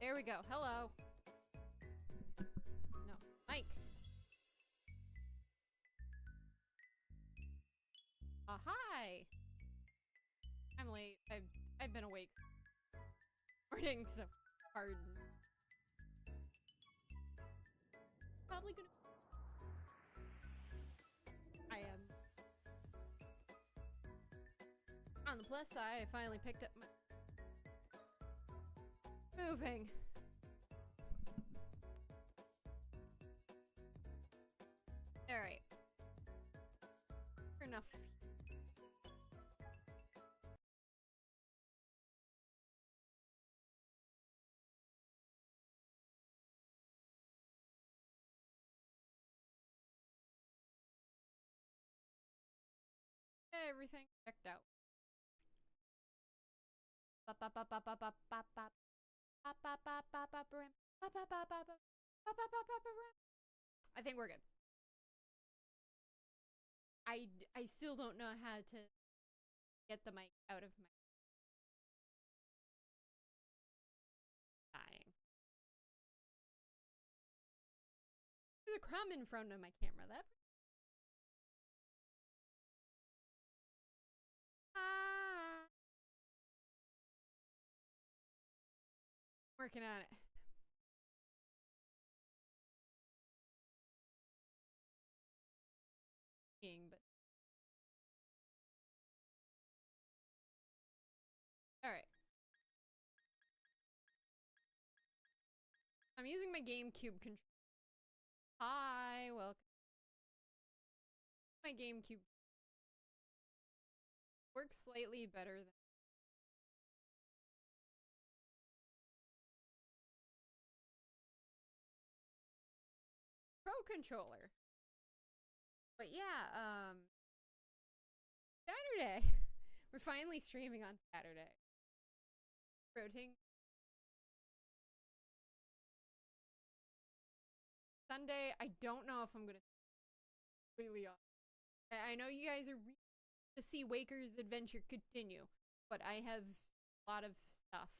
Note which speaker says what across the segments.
Speaker 1: There we go. Hello. No. Mike. Hi. I'm late. I've been awake morning, so pardon. Probably gonna. I am. On the plus side, I finally picked up my moving. All right. Enough. Everything checked out. I think we're good. I still don't know how to get the mic out of my dying. There's a crumb in front of my camera. That working on it. But all right. I'm using my GameCube controller. Hi, welcome. My GameCube works slightly better than Pro controller. But yeah, Saturday. We're finally streaming on Saturday. Rotating. Sunday, I don't know if I'm gonna completely off. I know you guys are to see Waker's adventure continue, but I have a lot of stuff.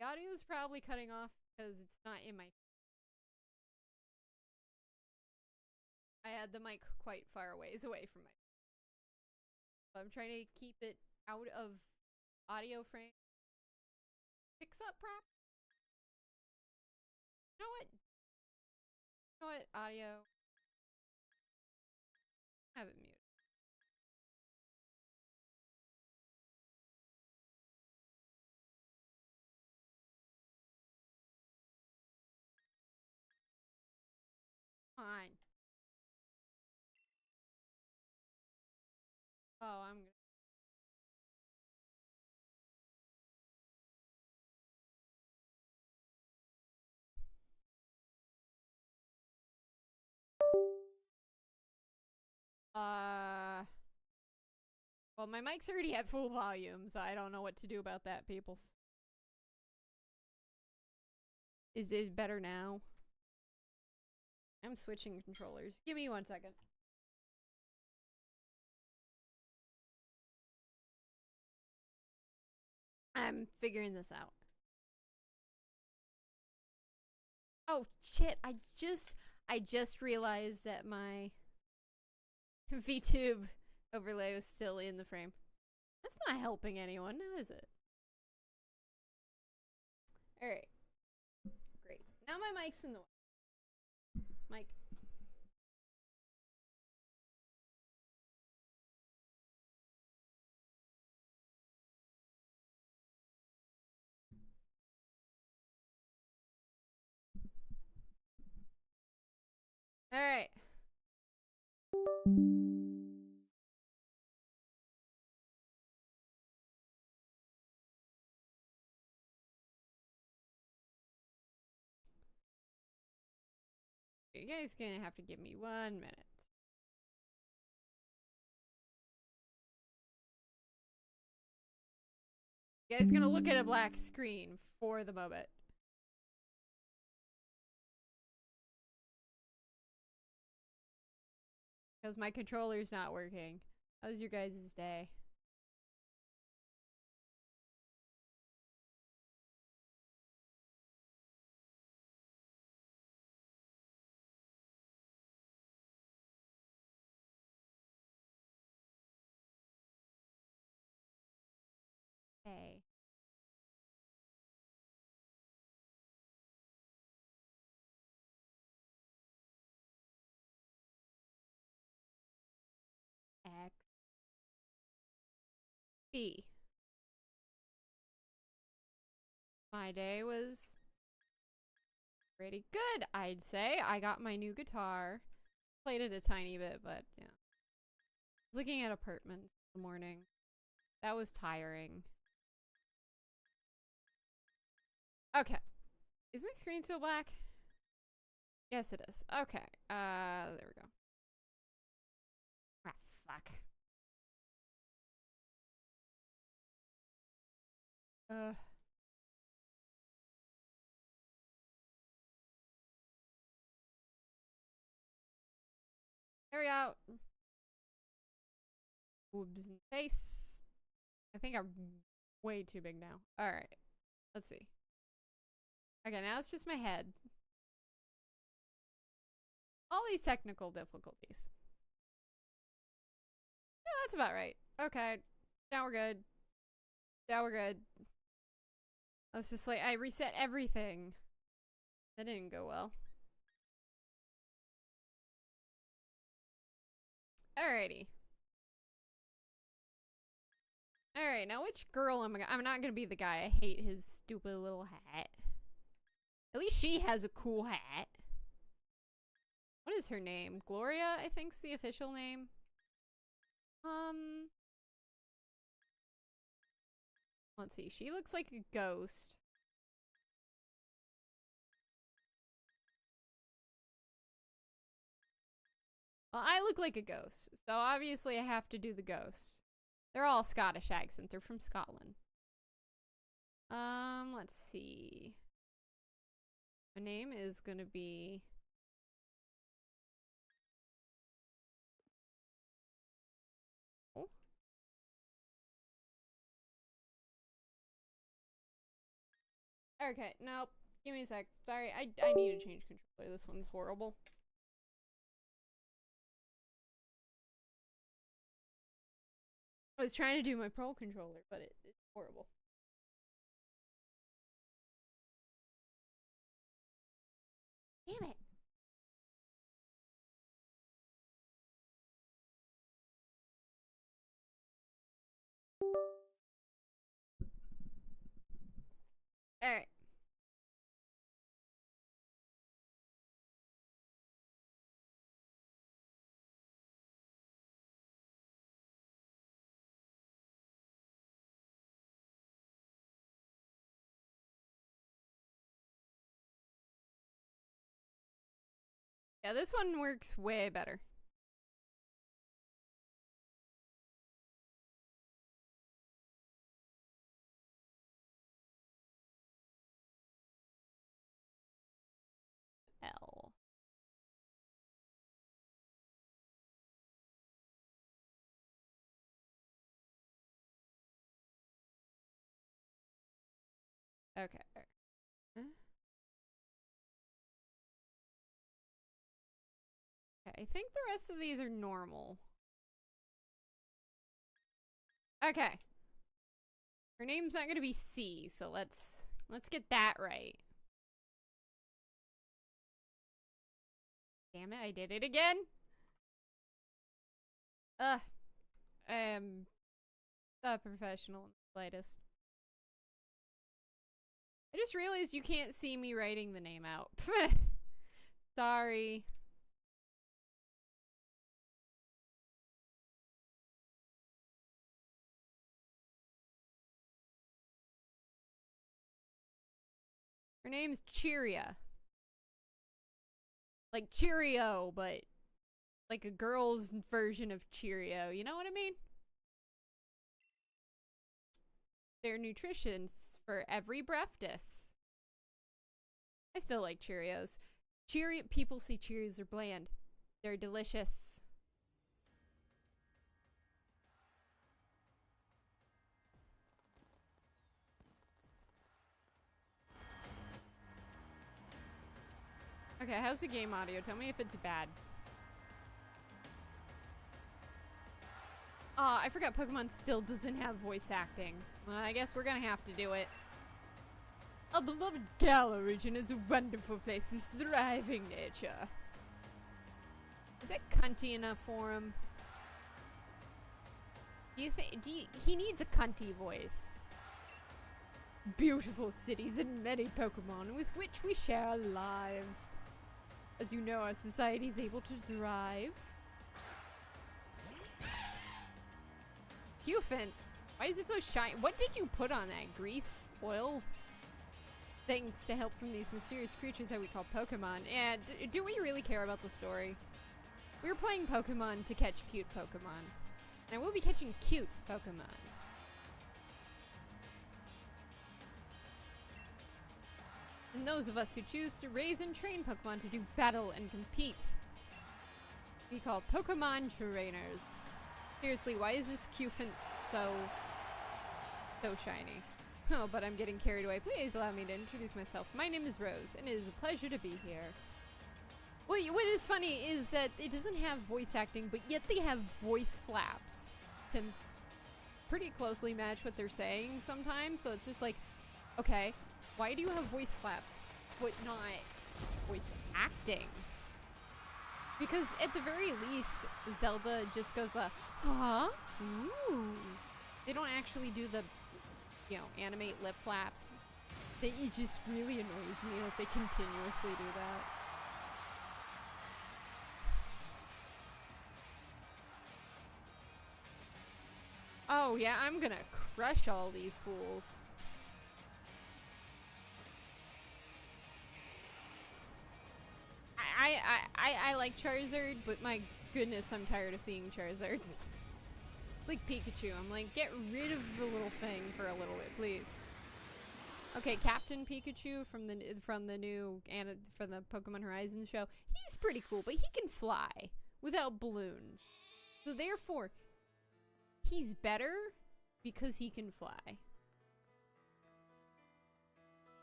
Speaker 1: The audio is probably cutting off because it's not in my. I had the mic quite far ways away from my. I'm trying to keep it out of audio frame. Picks up prop. You know what? You know what? Audio. Have it muted. Fine. Oh, I'm gonna. Well, my mic's already at full volume, so I don't know what to do about that, people. Is it better now? I'm switching controllers. Give me 1 second. I'm figuring this out. Oh shit, I just realized that my VTube overlay was still in the frame. That's not helping anyone, now is it? Alright. Great. Now my mic's in the way. Mic. Alright. You guys gonna have to give me 1 minute. You guys gonna look at a black screen for the moment. Because my controller's not working. How's your guys' day? A. X. B. My day was pretty good, I'd say. I got my new guitar. Played it a tiny bit, but yeah. I was looking at apartments in the morning. That was tiring. Okay. Is my screen still black? Yes, it is. Okay. There we go. Ah, fuck. There we go. Boobs and face. I think I'm way too big now. Alright. Let's see. Okay, now it's just my head. All these technical difficulties. Yeah, that's about right. Okay. Now we're good. Now we're good. I was just like, I reset everything. That didn't go well. Alrighty. Alright, now which girl am I gonna— I'm not gonna be the guy. I hate his stupid little hat. At least she has a cool hat. What is her name? Gloria, I think's the official name. Let's see. She looks like a ghost. Well, I look like a ghost, so obviously I have to do the ghost. They're all Scottish accents. They're from Scotland. Let's see. My name is gonna be... Oh. Okay, nope. Give me a sec. Sorry, I need to change controller. This one's horrible. I was trying to do my Pro controller, but it's horrible. Damn it. Alright. Yeah, this one works way better. L. Okay. Huh? Okay, I think the rest of these are normal. Okay. Her name's not gonna be C, so let's get that right. Damn it, I did it again. I am a professional in the slightest. I just realized you can't see me writing the name out. Sorry. Her name's Cheeria. Like Cheerio, but like a girl's version of Cheerio. You know what I mean? They're nutritious for every breakfast. I still like Cheerios. People say Cheerios are bland. They're delicious. Okay, how's the game audio? Tell me if it's bad. I forgot Pokemon still doesn't have voice acting. Well, I guess we're gonna have to do it. Our beloved Galar region is a wonderful place with thriving nature. Is that cunty enough for him? Do you think he needs a cunty voice? Beautiful cities and many Pokemon with which we share our lives. As you know, our society is able to thrive. Qfint, why is it so shiny? What did you put on that? Grease? Oil? Thanks to help from these mysterious creatures that we call Pokemon. And do we really care about the story? We're playing Pokemon to catch cute Pokemon. And I will be catching cute Pokemon. And those of us who choose to raise and train Pokemon to do battle and compete, we call Pokemon trainers. Seriously, why is this Qfint so shiny? Oh, but I'm getting carried away. Please allow me to introduce myself. My name is Rose, and it is a pleasure to be here. What is funny is that it doesn't have voice acting, but yet they have voice flaps to pretty closely match what they're saying sometimes. So it's just like, okay, why do you have voice flaps, but not voice acting? Because at the very least, Zelda just goes, huh? Ooh. They don't actually do the, animate lip flaps. It just really annoys me that they continuously do that. Oh yeah, I'm gonna crush all these fools. I like Charizard, but my goodness, I'm tired of seeing Charizard. Like Pikachu, I'm like, get rid of the little thing for a little bit, please. Okay, Captain Pikachu from the Pokemon Horizons show, he's pretty cool, but he can fly without balloons. So therefore, he's better because he can fly.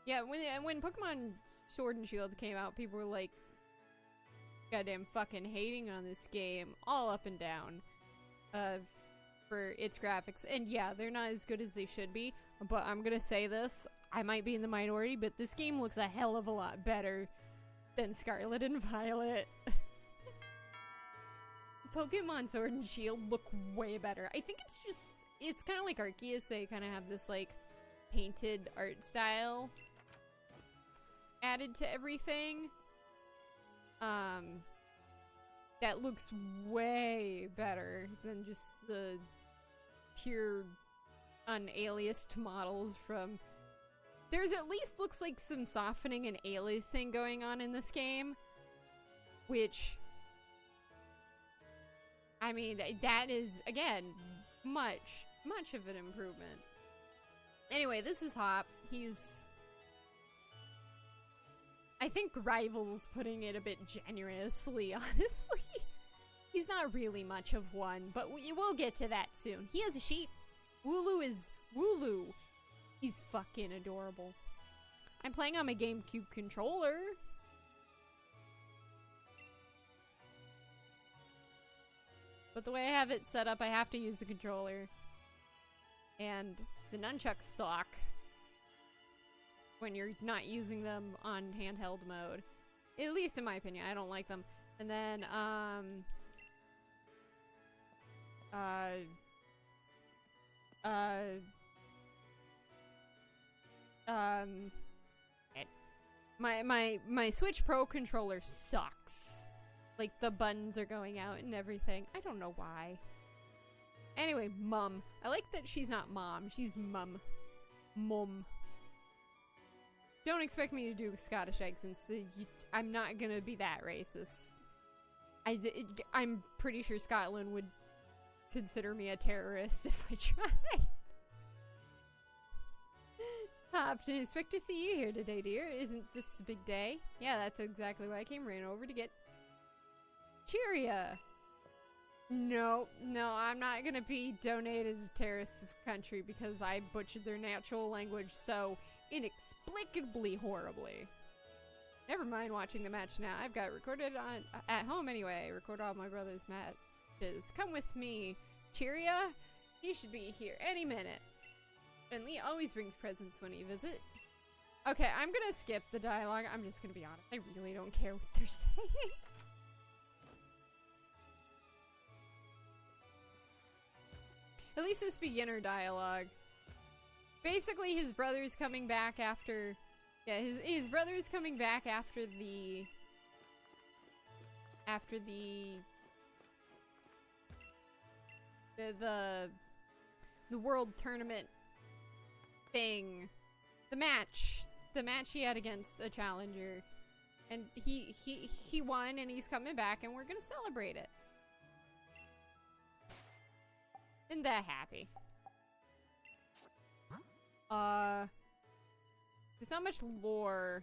Speaker 1: Yeah, when Pokemon Sword and Shield came out, people were like, goddamn fucking hating on this game all up and down for its graphics. And yeah, they're not as good as they should be, but I'm gonna say this, I might be in the minority, but this game looks a hell of a lot better than Scarlet and Violet. Pokemon Sword and Shield look way better. I think it's kind of like Arceus. They kind of have this like painted art style added to everything. That looks way better than just the pure unaliased models from... There's at least looks like some softening and aliasing going on in this game, which, I mean, that is, again, much of an improvement. Anyway, this is Hop. He's... I think Rival's putting it a bit generously, honestly. He's not really much of one, but we'll get to that soon. He has a sheep. Wooloo is Wooloo. He's fucking adorable. I'm playing on my GameCube controller. But the way I have it set up, I have to use the controller. And the nunchucks suck when you're not using them on handheld mode. At least in my opinion, I don't like them. And then, my Switch Pro controller sucks. Like, the buttons are going out and everything. I don't know why. Anyway, Mum. I like that she's not Mom. She's Mum. Mum. Don't expect me to do Scottish accents. I'm not gonna be that racist. I'm pretty sure Scotland would consider me a terrorist if I tried. Hopped and expect to see you here today, dear. Isn't this a big day? Yeah, that's exactly why I came. Ran over to get Cheeria. No, I'm not gonna be donated to terrorist country because I butchered their natural language so inexplicably horribly. Never mind watching the match now. I've got recorded on at home anyway. Record all my brother's matches. Come with me Cheeria? He should be here any minute. And Lee always brings presents when he visits. Okay, I'm gonna skip the dialogue. I'm just gonna be honest. I really don't care what they're saying. At least this beginner dialogue. Basically, his brother's coming back after... Yeah, his brother's coming back after the... After the world tournament thing. The match he had against a challenger. And he won and he's coming back and we're gonna celebrate it. Isn't that happy? There's not much lore.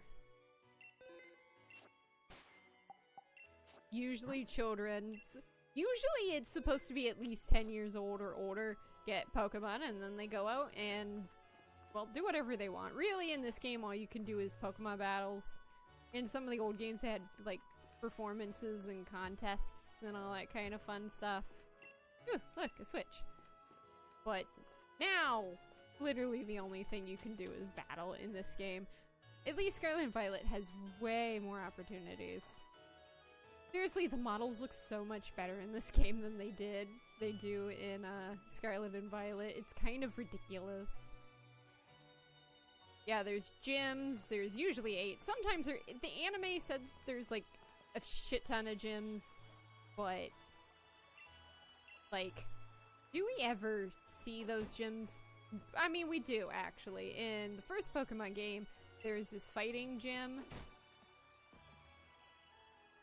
Speaker 1: Usually it's supposed to be at least 10 years old or older, get Pokemon, and then they go out and, well, do whatever they want. Really, in this game, all you can do is Pokemon battles. In some of the old games, they had, like, performances and contests and all that kind of fun stuff. Ooh, look, a switch. But now, literally the only thing you can do is battle in this game. At least Scarlet and Violet has way more opportunities. Seriously, the models look so much better in this game than they do in Scarlet and Violet. It's kind of ridiculous. Yeah, there's gyms. There's usually 8. Sometimes the anime said there's like a shit ton of gyms, but like, do we ever see those gyms? I mean, we do actually. In the first Pokemon game, there's this fighting gym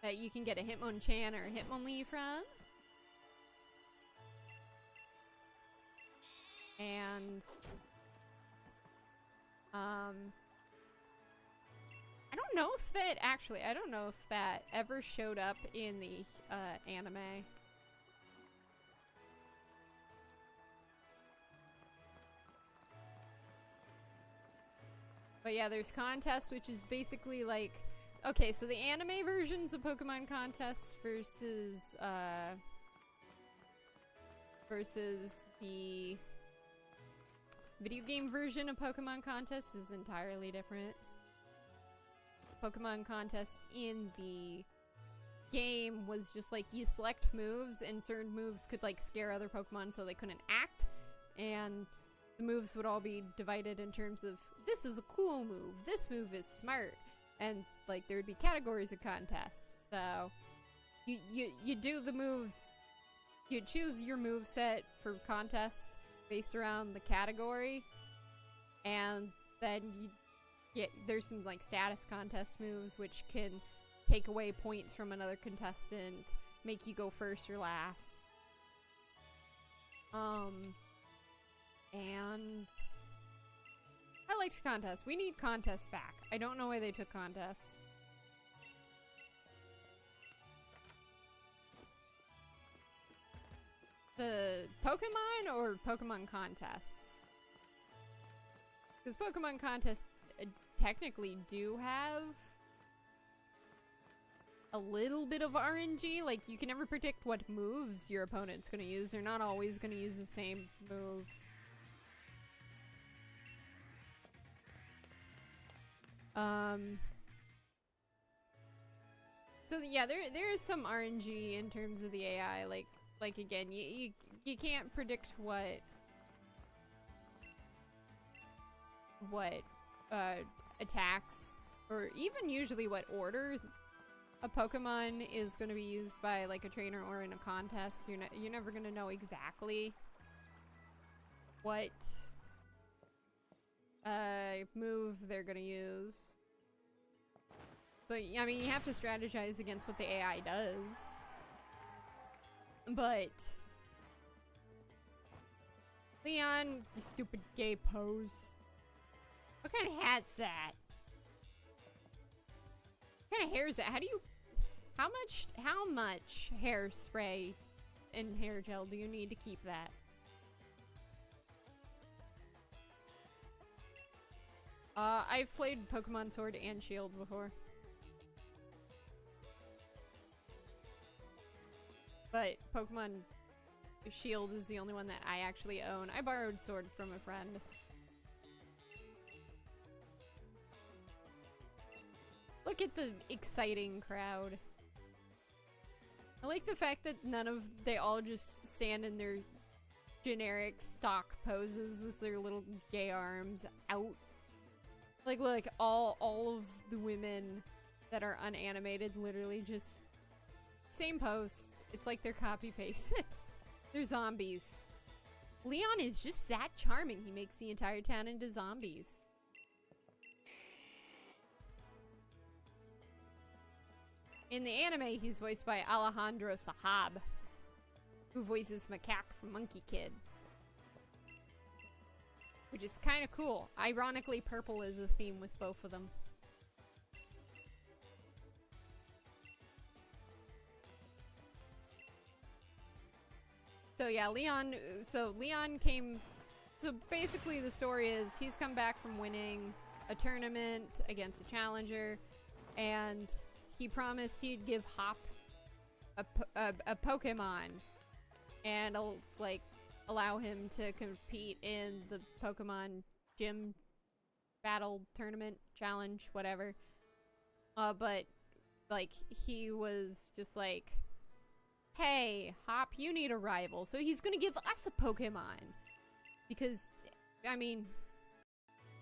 Speaker 1: that you can get a Hitmonchan or a Hitmonlee from. And I don't know if that ever showed up in the anime. But yeah, there's contests, which is basically like, okay, so the anime versions of Pokemon contests versus the video game version of Pokemon contests is entirely different. Pokemon contests in the game was just like you select moves and certain moves could like scare other Pokemon so they couldn't act, and the moves would all be divided in terms of this is a cool move, this move is smart, and like there would be categories of contests. So you do the moves, you choose your move set for contests based around the category, and then there's some like status contest moves which can take away points from another contestant, make you go first or last. And I liked contests. We need contests back. I don't know why they took contests. The Pokemon or Pokemon contests? Because Pokemon contests technically do have a little bit of RNG. Like, you can never predict what moves your opponent's gonna use. They're not always gonna use the same move. So yeah, there is some RNG in terms of the AI. Like again, you can't predict what attacks, or even usually what order a Pokemon is going to be used by like a trainer or in a contest. You're never going to know exactly what move they're going to use. So I mean, you have to strategize against what the AI does. But Leon, you stupid gay pose. What kind of hat's that? What kind of hair is that? How much hairspray and hair gel do you need to keep that? I've played Pokemon Sword and Shield before. But Pokemon Shield is the only one that I actually own. I borrowed Sword from a friend. Look at the exciting crowd. I like the fact that they all just stand in their generic stock poses with their little gay arms out. Like, look, all of the women that are unanimated literally just same pose. It's like they're copy-pasted. They're zombies. Leon is just that charming. He makes the entire town into zombies. In the anime, he's voiced by Alejandro Sahab, who voices Macaque from Monkey Kid. Which is kind of cool. Ironically, purple is a theme with both of them. So yeah, Leon came... So basically the story is he's come back from winning a tournament against a challenger, and he promised he'd give Hop a Pokemon and like allow him to compete in the Pokemon gym battle tournament challenge, whatever. But like he was just like, hey, Hop, you need a rival, so he's gonna give us a Pokemon. Because, I mean,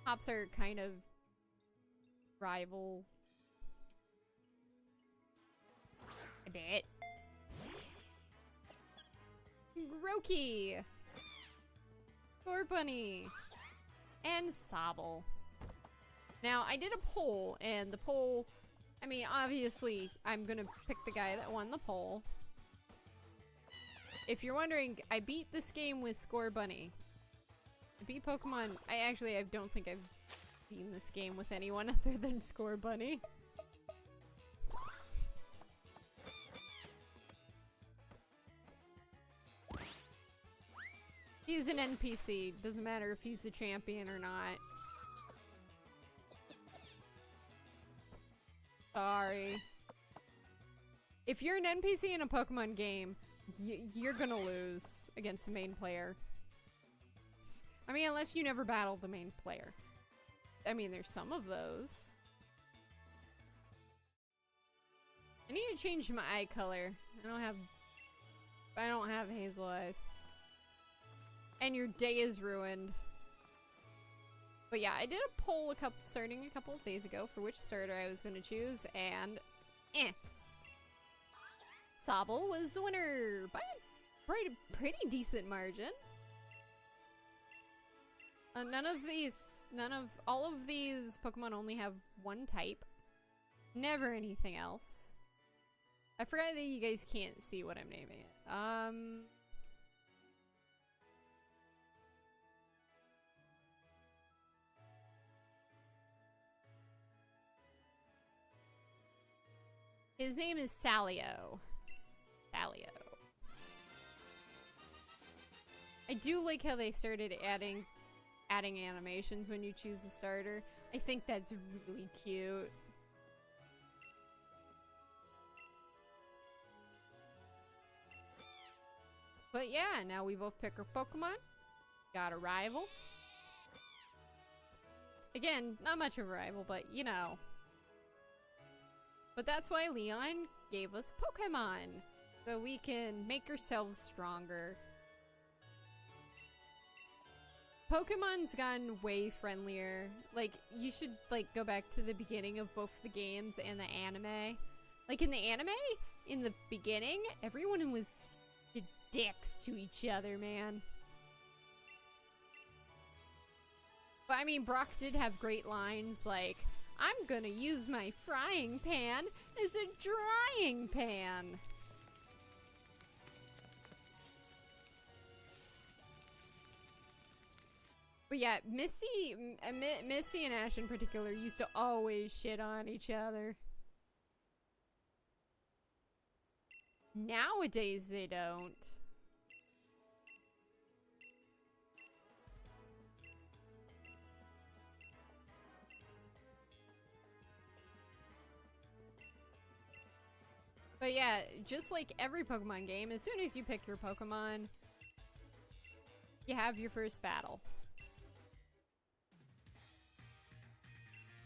Speaker 1: Hops are kind of rival. A bit. Grookey! Scorbunny! And Sobble. Now, I did a poll, and the poll, I mean, obviously, I'm gonna pick the guy that won the poll. If you're wondering, I beat this game with Scorbunny. I beat Pokemon. I don't think I've beaten this game with anyone other than Scorbunny. He's an NPC. Doesn't matter if he's a champion or not. Sorry. If you're an NPC in a Pokemon game, you're gonna lose against the main player. I mean, unless you never battle the main player. I mean, there's some of those. I need to change my eye color. I don't have hazel eyes. And your day is ruined. But yeah, I did a poll starting a couple of days ago for which starter I was going to choose, and Sobble was the winner by a pretty decent margin. All of these Pokemon only have one type. Never anything else. I forgot that you guys can't see what I'm naming it. His name is Salio. Salio. I do like how they started adding animations when you choose a starter. I think that's really cute. But yeah, now we both pick our Pokemon. Got a rival. Again, not much of a rival, but you know. But that's why Leon gave us Pokemon. So we can make ourselves stronger. Pokemon's gotten way friendlier. Like, you should, like, go back to the beginning of both the games and the anime. Like, in the anime, in the beginning, everyone was dicks to each other, man. But, I mean, Brock did have great lines like, I'm gonna use my frying pan as a drying pan. But yeah, Misty and Ash in particular used to always shit on each other. Nowadays they don't. But yeah, just like every Pokemon game, as soon as you pick your Pokemon, you have your first battle.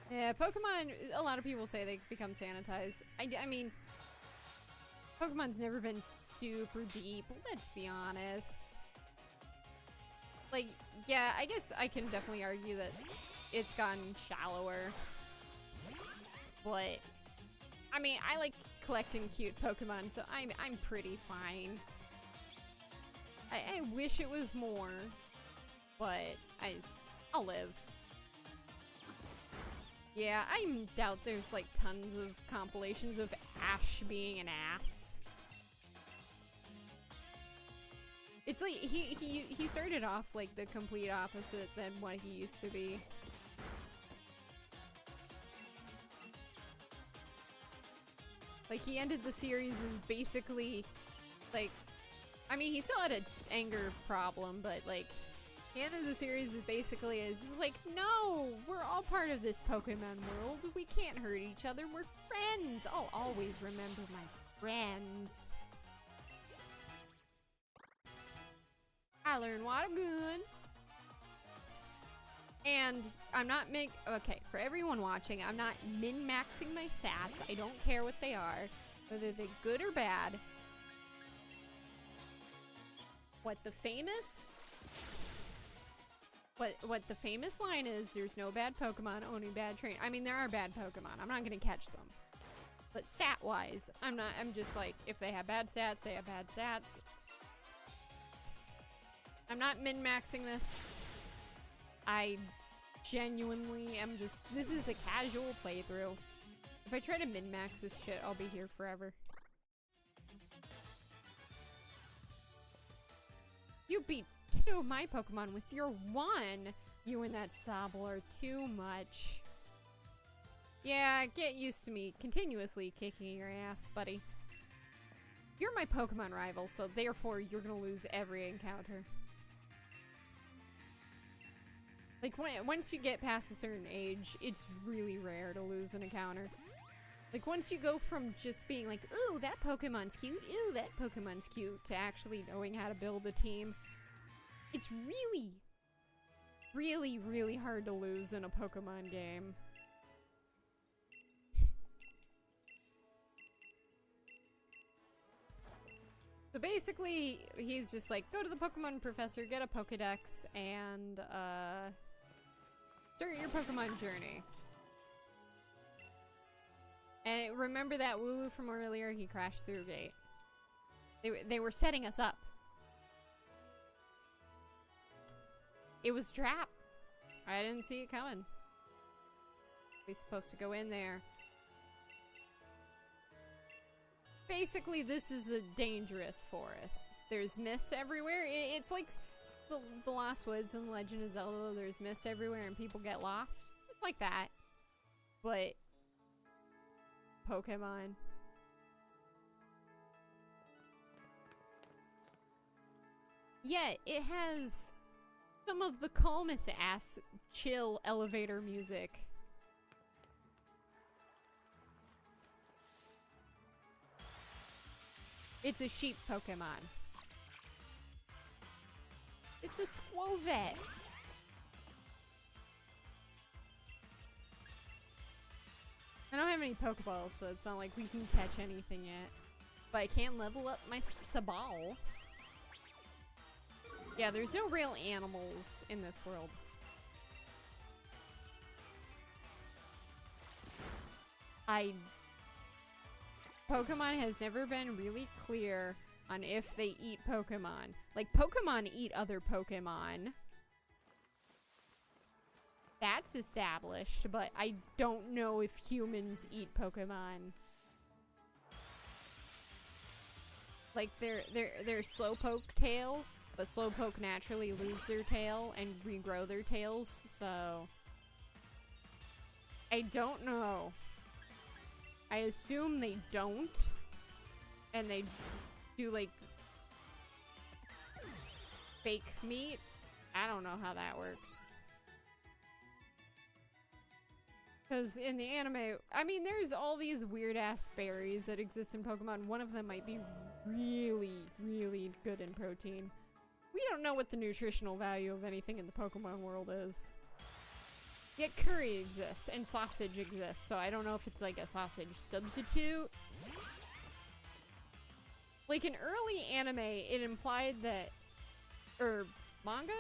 Speaker 1: Yeah, Pokemon, a lot of people say they become sanitized. I mean, Pokemon's never been super deep, let's be honest. Like, yeah, I guess I can definitely argue that it's gotten shallower. But, I mean, I like collecting cute Pokemon, so I'm pretty fine. I wish it was more, but I'll live. Yeah, I doubt there's like tons of compilations of Ash being an ass. It's like he started off like the complete opposite than what he used to be. Like he ended the series as basically like, I mean he still had an anger problem, but like the end of the series is basically is just like, no, we're all part of this Pokemon world. We can't hurt each other. We're friends. I'll always remember my friends. I learned water gun. And I'm not okay, for everyone watching, I'm not min-maxing my stats. I don't care what they are, whether they're good or bad. What the famous line is, there's no bad Pokemon, only bad train. I mean, there are bad Pokemon. I'm not gonna catch them. But stat-wise, I'm just like, if they have bad stats, they have bad stats. I'm not min-maxing this. I genuinely am just, this is a casual playthrough. If I try to min-max this shit, I'll be here forever. You beat 2 of my Pokemon with your 1! You and that Sobble are too much. Yeah, get used to me continuously kicking your ass, buddy. You're my Pokemon rival, so therefore you're gonna lose every encounter. Like, once you get past a certain age, it's really rare to lose an encounter. Like, once you go from just being like, ooh, that Pokemon's cute, ooh, that Pokemon's cute, to actually knowing how to build a team, it's really, really, really hard to lose in a Pokemon game. So basically, he's just like, go to the Pokemon Professor, get a Pokedex, and, start your Pokemon journey. And remember that Wooloo from earlier? He crashed through a gate. They were setting us up. It was a trap. I didn't see it coming. We're supposed to go in there. Basically, this is a dangerous forest. There's mist everywhere. It's like the Lost Woods in Legend of Zelda. There's mist everywhere and people get lost. It's like that. But Pokemon. Yeah, it has some of the calmest ass chill elevator music. It's a sheep Pokemon. It's a Squovet. I don't have any Pokeballs, so it's not like we can catch anything yet. But I can level up my Sabal. Yeah, there's no real animals in this world. Pokemon has never been really clear on if they eat Pokemon. Like, Pokemon eat other Pokemon. That's established, but I don't know if humans eat Pokemon. Like, they're Slowpoke tail, but Slowpoke naturally lose their tail and regrow their tails, so I don't know. I assume they don't, and they do like fake meat. I don't know how that works. Because in the anime, I mean, there's all these weird ass berries that exist in Pokemon. One of them might be really, really good in protein. We don't know what the nutritional value of anything in the Pokemon world is. Yet curry exists and sausage exists, so I don't know if it's like a sausage substitute. Like in early anime, it implied that, or manga?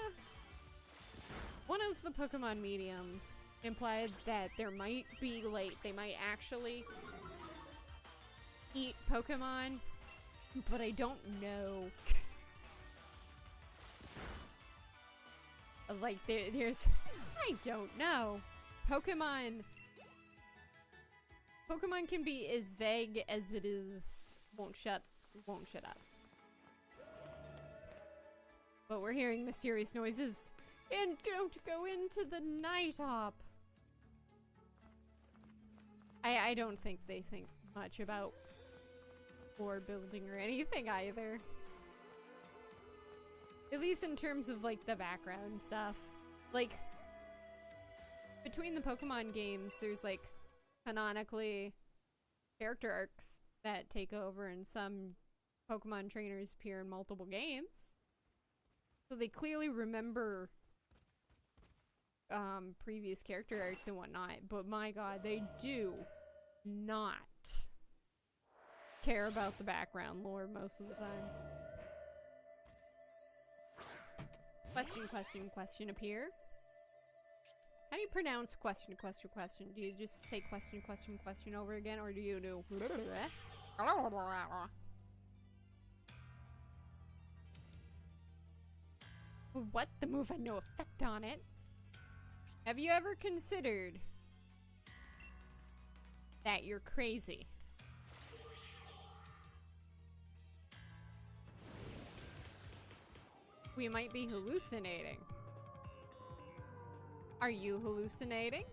Speaker 1: One of the Pokemon mediums implied that there might be like, they might actually eat Pokemon, but I don't know. Like there's, I don't know. Pokemon can be as vague as it is. Won't shut up. But we're hearing mysterious noises. And don't go into the night hop. I don't think they think much about board building or anything either. At least in terms of like the background stuff. Like between the Pokemon games, there's like canonically character arcs that take over, and some Pokemon trainers appear in multiple games. So they clearly remember previous character arcs and whatnot, but my god, they do not care about the background lore most of the time. Question appear. How do you pronounce question? Do you just say question over again, or do you do what? The move had no effect on it. Have you ever considered that you're crazy? We might be hallucinating. Are you hallucinating?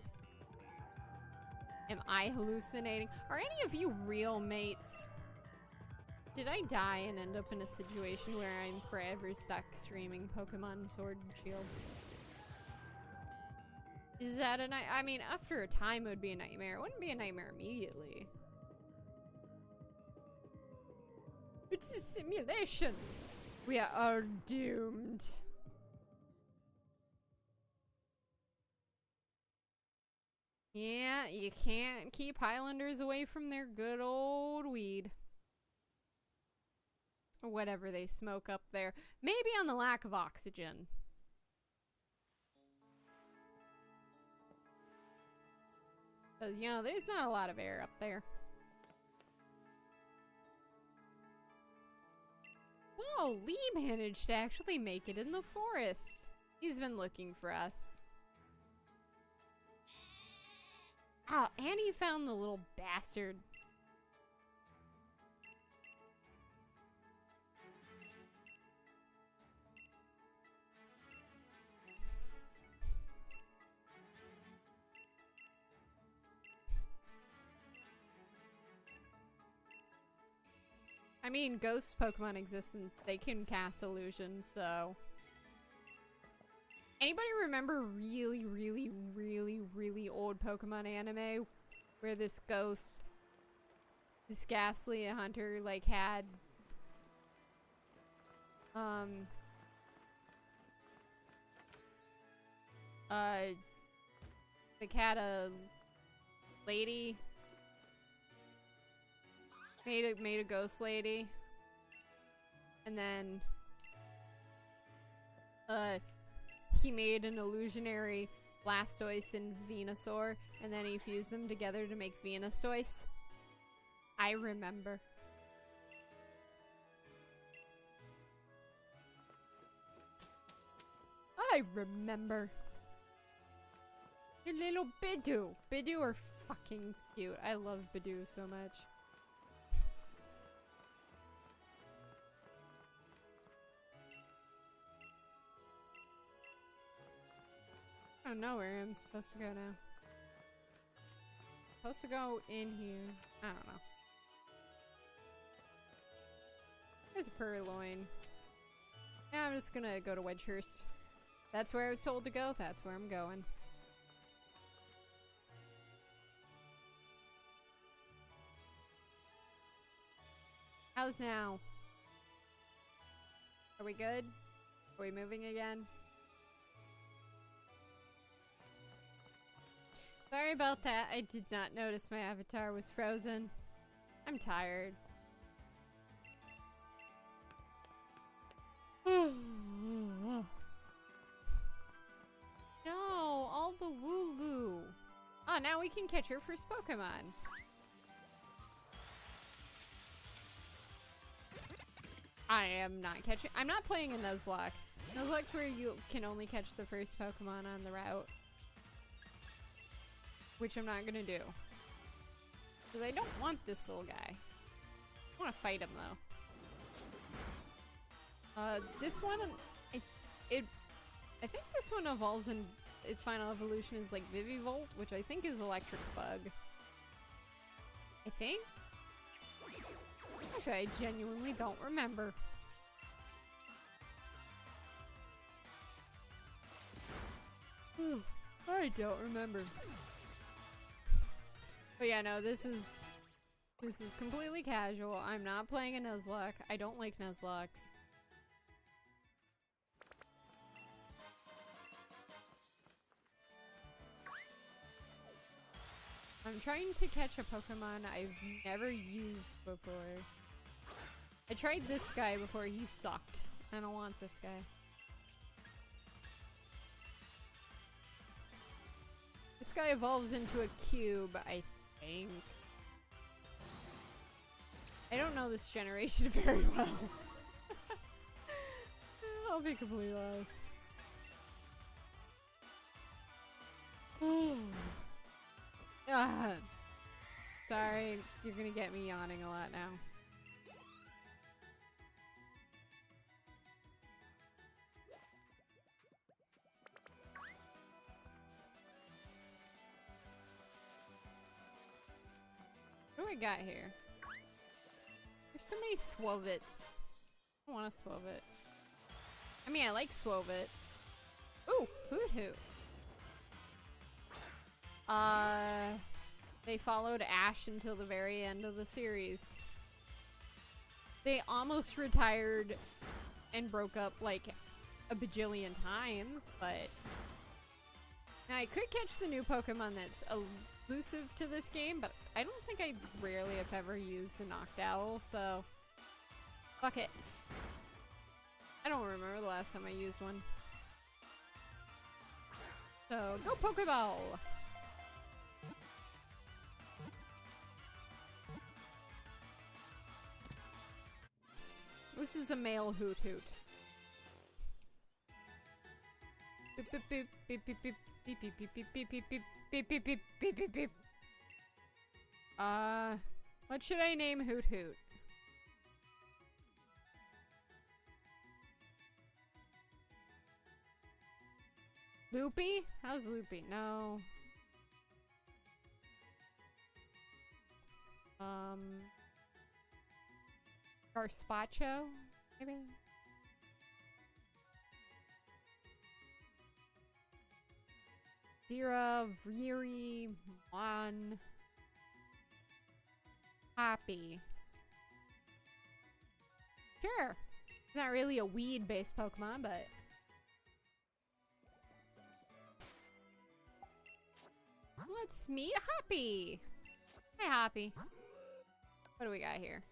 Speaker 1: Am I hallucinating? Are any of you real mates? Did I die and end up in a situation where I'm forever stuck streaming Pokemon Sword and Shield? Is that a night? I mean, after a time it would be a nightmare. It wouldn't be a nightmare immediately. It's a simulation. We are doomed. Yeah, you can't keep Highlanders away from their good old weed. Or whatever they smoke up there. Maybe on the lack of oxygen. Because, you know, there's not a lot of air up there. Whoa, Lee managed to actually make it in the forest. He's been looking for us. Oh, and he found the little bastard. I mean, ghost Pokemon exist and they can cast illusions, so... Anybody remember really old Pokemon anime where this ghost, this ghastly hunter, like had like had a lady, made a ghost lady, and then he made an illusionary Blastoise and Venusaur, and then he fused them together to make Venustoise. I remember. I remember. Your little Bidoo. Bidoo are fucking cute. I love Bidoo so much. I don't know where I'm supposed to go now. Supposed to go in here. I don't know. There's a Purloin. Now I'm just gonna go to Wedgehurst. That's where I was told to go. That's where I'm going. How's now? Are we good? Are we moving again? Sorry about that. I did not notice my avatar was frozen. I'm tired. No, all the Wooloo. Oh, now we can catch your first Pokemon. I am not catching. I'm not playing a Nuzlocke. Nuzlocke's where you can only catch the first Pokemon on the route. Which I'm not gonna do. Because I don't want this little guy. I want to fight him though. This one, I think this one evolves in its final evolution is like Vivivolt, which I think is Electric Bug. I think? Actually, I genuinely don't remember. I don't remember. But yeah, no, this is completely casual. I'm not playing a Nuzlocke. I don't like Nuzlockes. I'm trying to catch a Pokemon I've never used before. I tried this guy before, he sucked. I don't want this guy. This guy evolves into a cube, I think. I don't know this generation very well. I'll be completely honest. Sorry, you're gonna get me yawning a lot now. What do I got here? There's so many Swovits. I don't want a Swovit. I mean, I like Swovits. Ooh, Hoot Hoot. They followed Ash until the very end of the series. They almost retired and broke up like a bajillion times, but now I could catch the new Pokemon that's elusive to this game, but I don't think I rarely have ever used a Noctowl, so fuck it. I don't remember the last time I used one. So, go Pokeball! This is a male Hoot Hoot. Beep beep beep beep beep beep beep beep beep beep beep beep beep beep beep beep beep beep. What should I name Hoot Hoot? Loopy? How's Loopy? No. Garspacho? Maybe? Dira, Riri, Mon, Happy. Sure. It's not really a weed-based Pokemon, but... Let's meet Happy! Hi, Happy. What do we got here?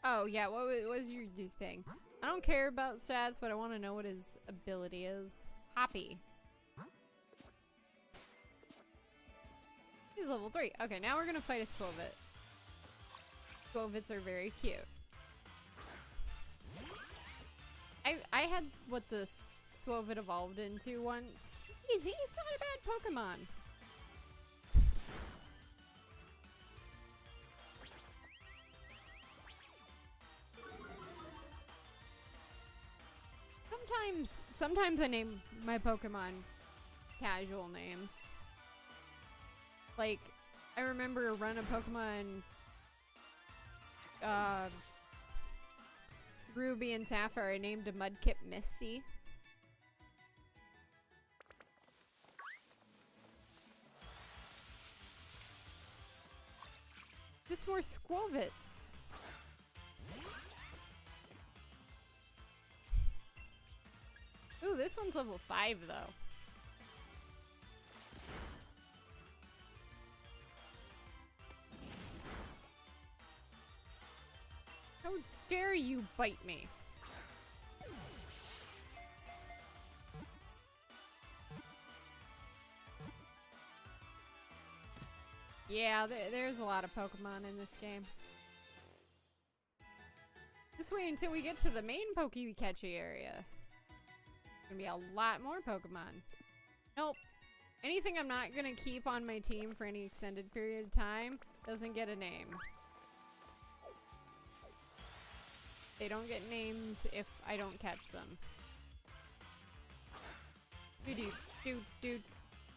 Speaker 1: Oh, yeah, what was your thing? I don't care about stats, but I want to know what his ability is. Happy. He's level 3. Okay, now we're gonna fight a Swovit. Swovits are very cute. I had what the Swovit evolved into once. He's not a bad Pokemon. Sometimes I name my Pokemon casual names. Like, I remember a run of Pokemon Ruby and Sapphire, I named a Mudkip Misty. Just more Squovits. this one's level 5 though. How dare you bite me? Yeah, there's a lot of Pokemon in this game. Just wait until we get to the main Pokecatcher area. There's gonna be a lot more Pokemon. Nope. Anything I'm not gonna keep on my team for any extended period of time doesn't get a name. They don't get names if I don't catch them. Do do do do.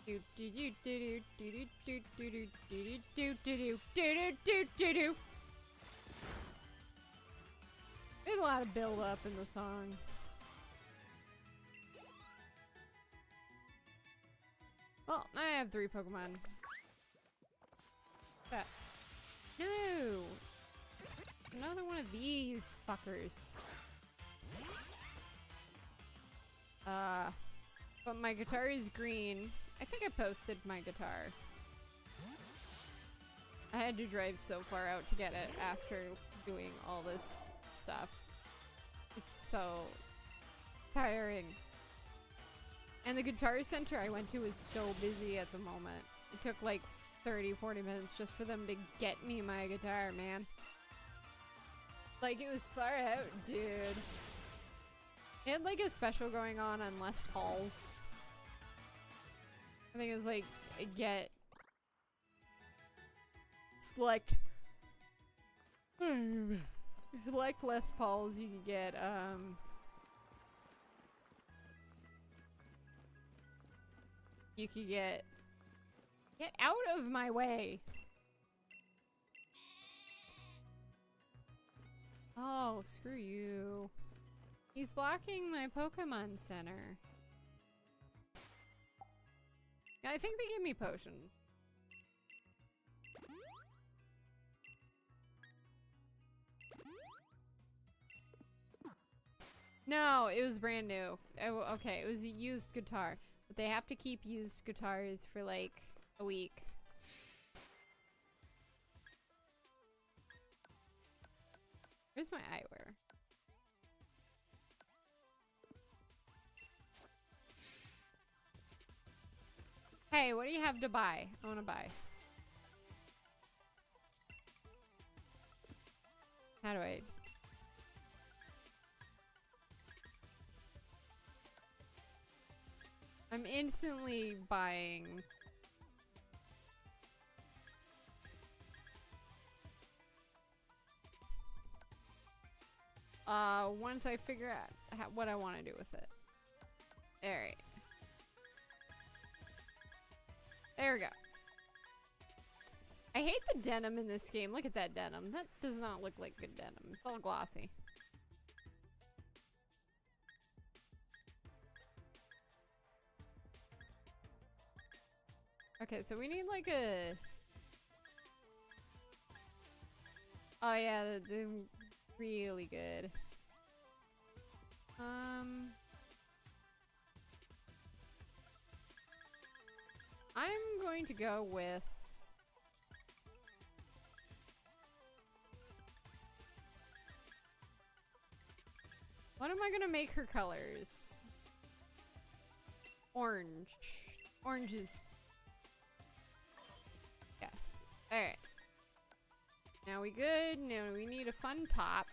Speaker 1: Do do do do do do do do do do do do do do do do. There's a lot of build up in the song. Well, I have 3 Pokemon. That. No! Another one of these fuckers. But my guitar is green. I think I posted my guitar. I had to drive so far out to get it after doing all this stuff. It's so tiring. And the guitar center I went to was so busy at the moment. It took like 30-40 minutes just for them to get me my guitar, man. Like, it was far out, dude. They had like a special going on Les Pauls. I think it was like, get select Les Pauls, you could get you could get out of my way. Oh, screw you. He's blocking my Pokemon Center. Yeah, I think they gave me potions. No, it was brand new. Oh, okay, it was a used guitar. But they have to keep used guitars for like a week. Where's my eyewear? Hey, what do you have to buy? I want to buy. How do I... I'm instantly buying. Once I figure out what I want to do with it. Alright. There we go. I hate the denim in this game. Look at that denim. That does not look like good denim. It's all glossy. Okay, so we need like a... Oh yeah, they're really good. I'm going to go with... What am I gonna make her colors? Orange. Orange is... Yes. Alright. Now we good. Now we need a fun top.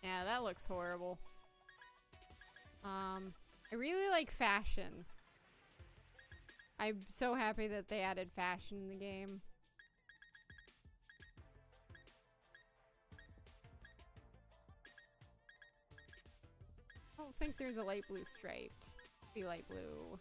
Speaker 1: Yeah, that looks horrible. I really like fashion. I'm so happy that they added fashion in the game. I don't think there's a light blue striped. Be light blue.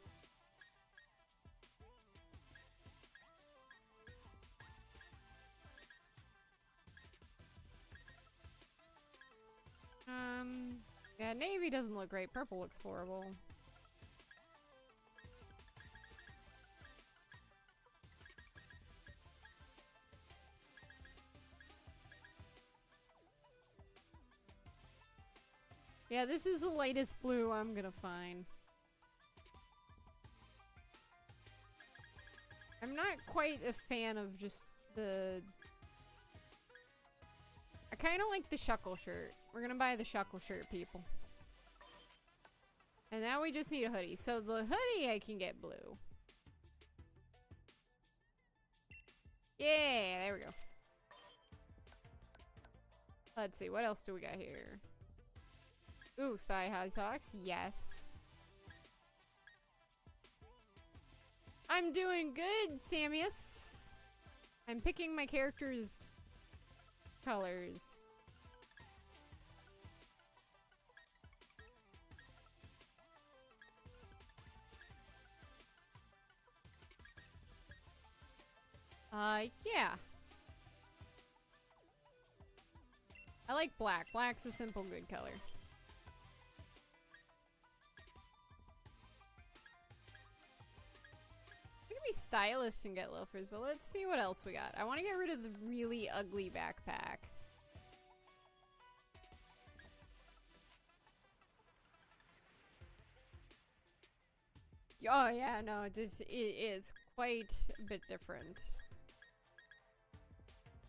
Speaker 1: Yeah, navy doesn't look great. Purple looks horrible. Yeah, this is the lightest blue I'm gonna find. I'm not quite a fan of just the... I kind of like the shuckle shirt. We're gonna buy the shuckle shirt, people. And now we just need a hoodie. So the hoodie I can get blue. Yeah, there we go. Let's see, what else do we got here? Ooh, thigh-high socks. Yes. I'm doing good, Samus. I'm picking my character's colors. Yeah. I like black. Black's a simple, good color. We can be stylish and get loafers, but let's see what else we got. I want to get rid of the really ugly backpack. Oh yeah, no, it is quite a bit different.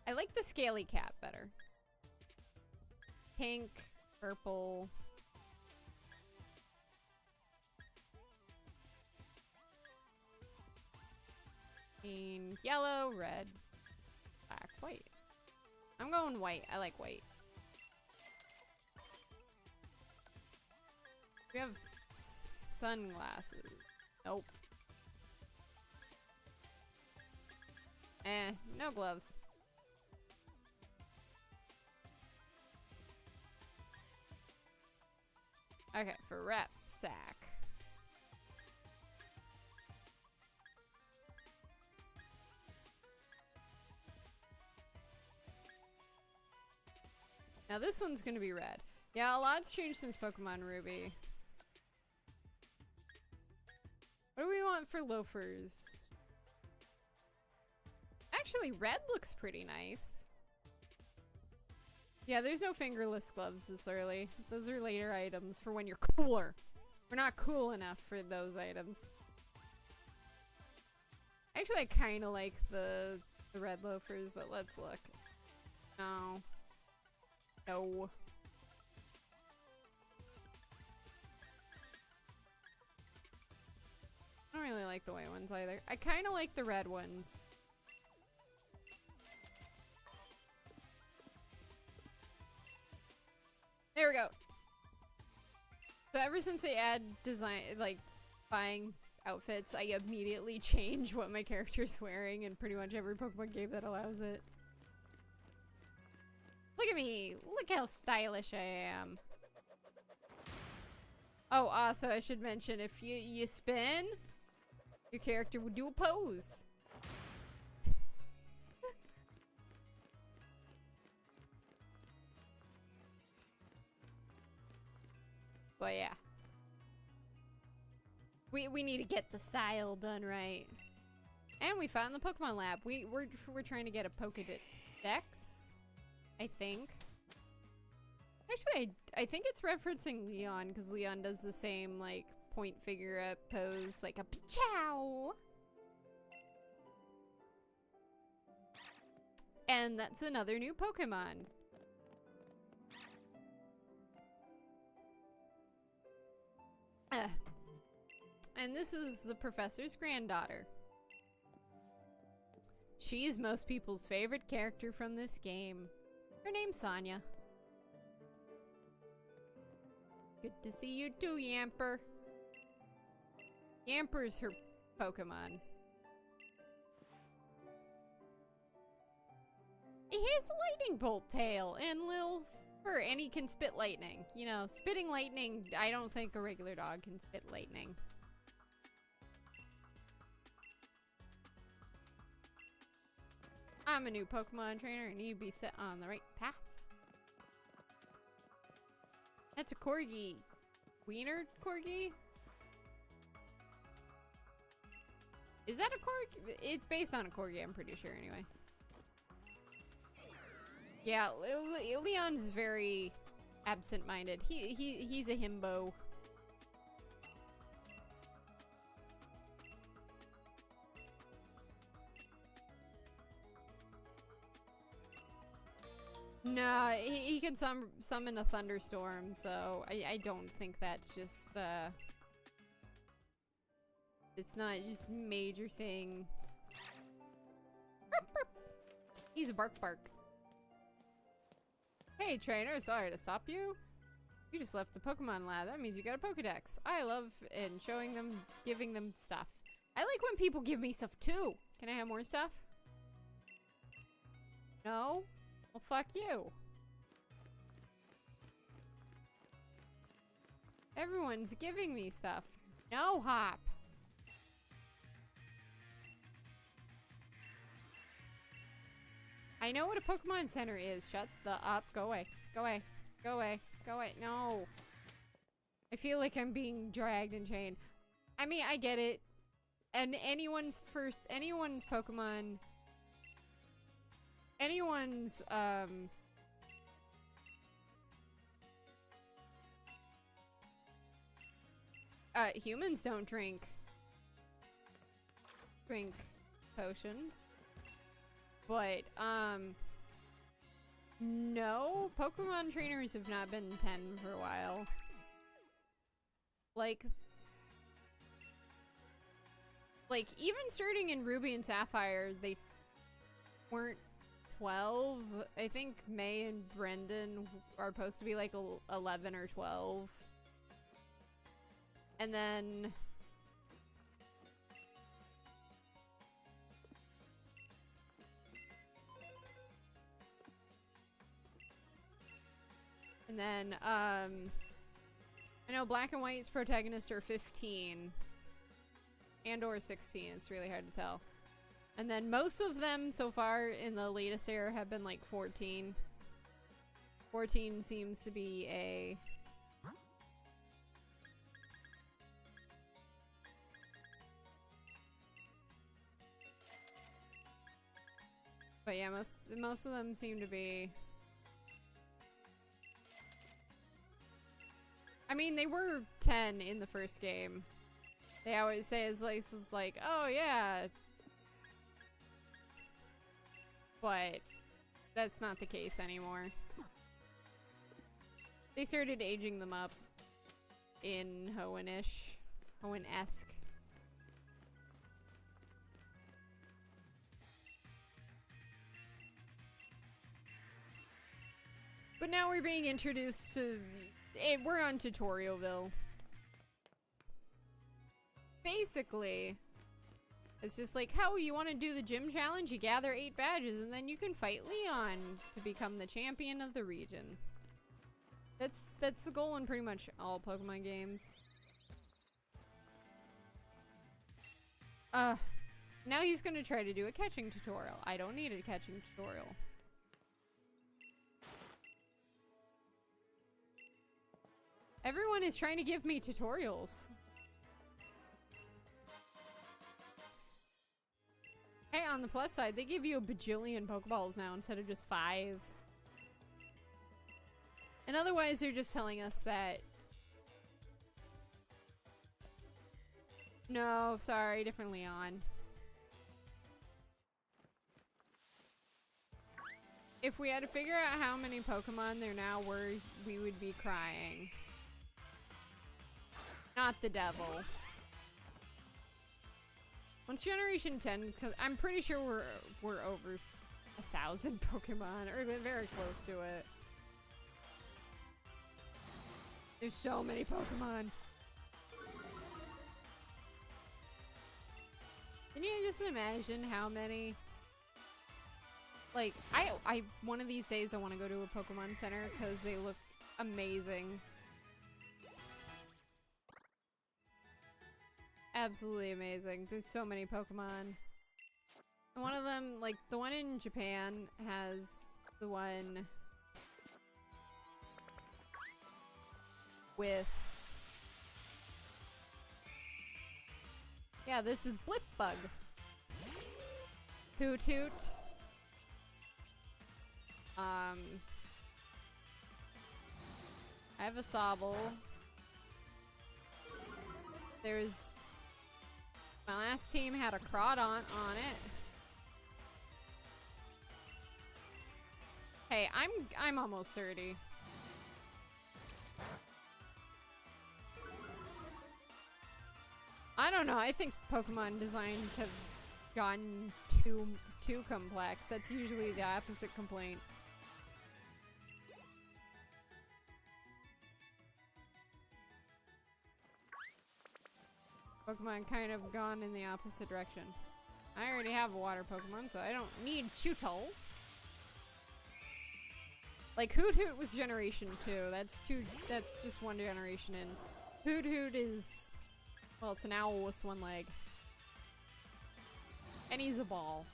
Speaker 1: I like the scaly cap better. Pink, purple. Green, yellow, red, black, white. I'm going white. I like white. We have sunglasses. Nope. No gloves. Okay, for rucksack. Now this one's gonna be red. Yeah, a lot's changed since Pokemon Ruby. What do we want for loafers? Actually, red looks pretty nice. Yeah, there's no fingerless gloves this early. Those are later items for when you're cooler. We're not cool enough for those items. Actually, I kind of like the red loafers, but let's look. No. No. I don't really like the white ones either. I kind of like the red ones. There we go. So ever since they add design, like buying outfits, I immediately change what my character's wearing in pretty much every Pokemon game that allows it. Look at me! Look how stylish I am. Oh, also I should mention, if you spin, your character would do a pose. But yeah. We need to get the style done right. And we found the Pokemon Lab. We're trying to get a Pokédex, I think. Actually, I think it's referencing Leon, because Leon does the same, like, point figure up pose, like a chow. And that's another new Pokemon. And this is the professor's granddaughter. She's most people's favorite character from this game. Her name's Sonia. Good to see you too, Yamper. Yamper's her Pokemon. He has a lightning bolt tail and little fur, and he can spit lightning. You know, spitting lightning, I don't think a regular dog can spit lightning. I'm a new Pokemon trainer and you be set on the right path. That's a Corgi. Wiener Corgi? Is that a Corgi? It's based on a Corgi, I'm pretty sure, anyway. Yeah, Leon's very absent-minded. He's a himbo. No, he can summon a thunderstorm, so I don't think that's just the... It's not just major thing. Burp, burp. He's a bark bark. Hey trainer, sorry to stop you. You just left the Pokemon lab. That means you got a Pokedex. I love and showing them, giving them stuff. I like when people give me stuff too. Can I have more stuff? No? Well, fuck you. Everyone's giving me stuff. No, Hop. I know what a Pokemon Center is. Shut the up. Go away. Go away. Go away. Go away. No. I feel like I'm being dragged and chained. I mean, I get it. And anyone's Pokemon... Anyone's, humans don't drink potions. But, no, Pokemon trainers have not been 10 for a while. Like, even starting in Ruby and Sapphire, they weren't 12. I think May and Brendan are supposed to be like 11 or 12. And then... I know Black and White's protagonists are 15. And or 16, it's really hard to tell. And then most of them so far in the latest era have been like 14. 14 seems to be a... But yeah, most of them seem to be... I mean, they were 10 in the first game. They always say it's like, oh yeah. But that's not the case anymore. They started aging them up in Hoenn-ish. Hoenn-esque. But now we're being introduced to... we're on Tutorialville. Basically, it's just like, how you want to do the gym challenge? You gather 8 badges and then you can fight Leon to become the champion of the region. That's the goal in pretty much all Pokemon games. Now he's gonna try to do a catching tutorial. I don't need a catching tutorial. Everyone is trying to give me tutorials. Hey, on the plus side, they give you a bajillion Pokeballs now instead of just 5. And otherwise, they're just telling us that... No, sorry, different Leon. If we had to figure out how many Pokemon there now were, we would be crying. Not the devil. Once Generation 10, because I'm pretty sure we're over 1,000 Pokemon, or very close to it. There's so many Pokemon. Can you just imagine how many? Like, I one of these days I want to go to a Pokemon Center because they look amazing. Absolutely amazing. There's so many Pokemon. And one of them, like, the one in Japan has the one with... Yeah, this is Blipbug. Hoothoot. have a Sobble. There's... My last team had a Crawdaunt on it. Hey, I'm almost 30. I don't know, I think Pokemon designs have gotten too complex. That's usually the opposite complaint. Pokemon kind of gone in the opposite direction. I already have a water Pokemon, so I don't need Chewtle. Like, Hoot Hoot was generation 2. That's just one generation in. Hoot Hoot is... Well, it's an owl with one leg. And he's a ball.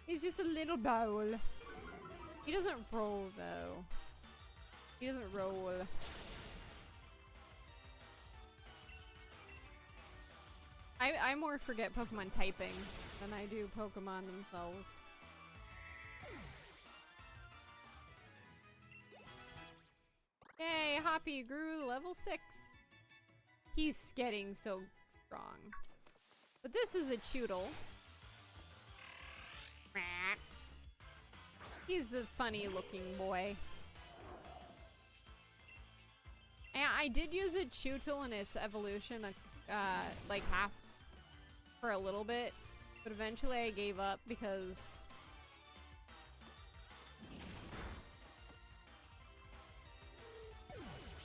Speaker 1: He's just a little bowl. He doesn't roll, though. He doesn't roll. I more forget Pokemon typing than I do Pokemon themselves. Yay, Hoppy grew level 6. He's getting so strong. But this is a Chewtle. He's a funny looking boy. And I did use a Chewtle in its evolution, like half for a little bit, but eventually I gave up because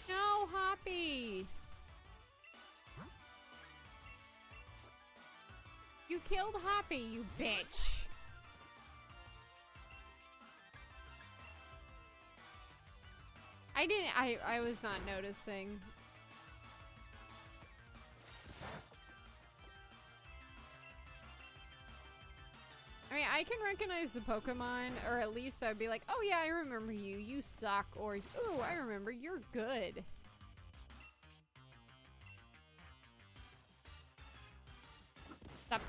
Speaker 1: no, Hoppy! You killed Hoppy, you bitch! I was not noticing. I mean, I can recognize the Pokemon, or at least I'd be like, oh yeah, I remember you, you suck, or, ooh, I remember, you're good. Stop.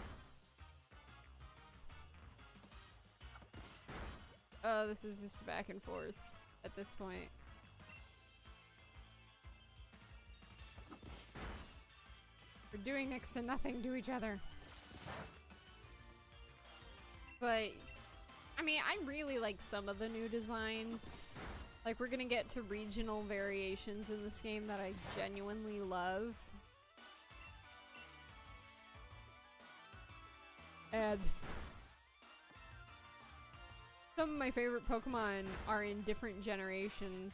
Speaker 1: Oh, this is just back and forth at this point. We're doing next to nothing to each other. But, I mean, I really like some of the new designs. Like, we're gonna get to regional variations in this game that I genuinely love. And some of my favorite Pokemon are in different generations.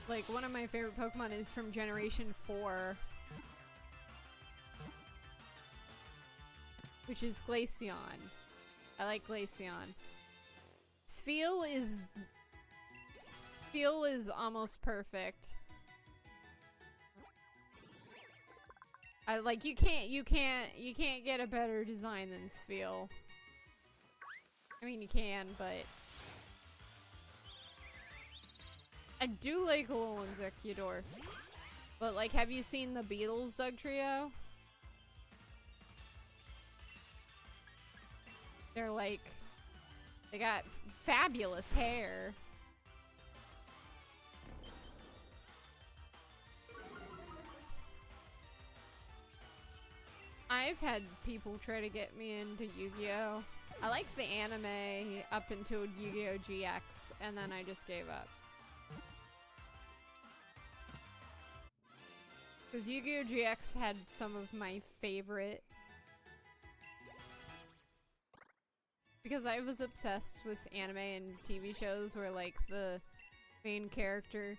Speaker 1: Like, one of my favorite Pokemon is from Generation 4. Which is Glaceon. I like Glaceon. Spheal is almost perfect. I like you can't get a better design than Spheal. I mean you can, but I do like Alolan Executor. But like, have you seen the Beatles Doug Trio? They're like, they got fabulous hair. I've had people try to get me into Yu-Gi-Oh! I liked the anime up until Yu-Gi-Oh! GX, and then I just gave up. Because Yu-Gi-Oh! GX had some of my favorite... Because I was obsessed with anime and TV shows where, like, the main character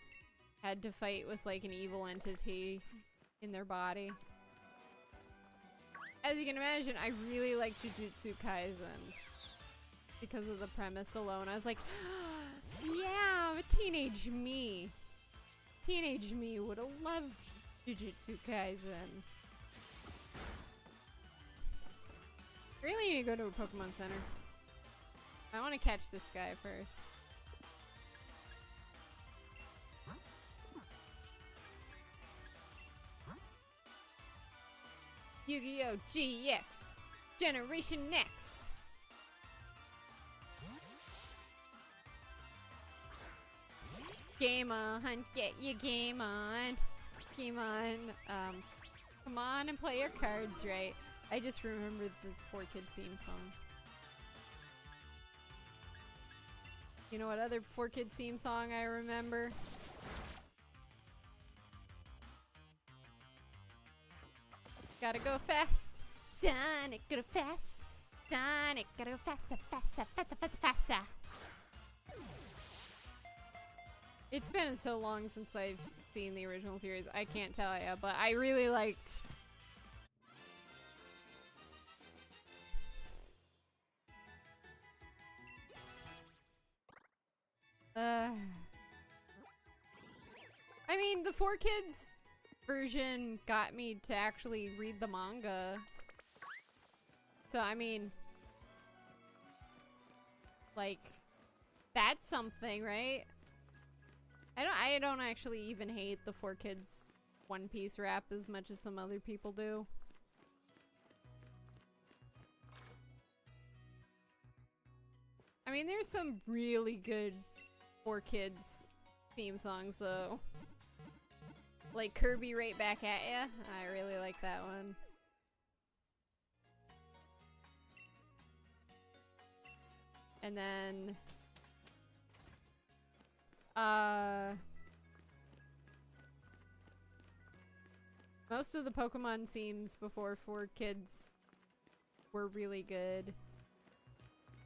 Speaker 1: had to fight with, like, an evil entity in their body. As you can imagine, I really like Jujutsu Kaisen because of the premise alone. I was like, yeah, teenage me. Teenage me would have loved Jujutsu Kaisen. I really need to go to a Pokemon Center. I want to catch this guy first. Yu-Gi-Oh! GX! Generation Next! Game on, get your game on. Game on. Come on and play your cards right. I just remembered the 4Kids theme song. You know what other 4Kids theme song I remember? Gotta go fast. Sonic, gotta fast. Sonic, gotta go faster, faster, faster, faster, faster. It's been so long since I've seen the original series, I can't tell ya, but I really liked... I mean, the 4Kids version got me to actually read the manga. So, I mean... like... that's something, right? I don't actually even hate the 4Kids One Piece rap as much as some other people do. I mean, there's some really good 4Kids theme songs, though. Like Kirby Right Back at Ya. I really like that one. And then... most of the Pokemon themes before 4Kids were really good.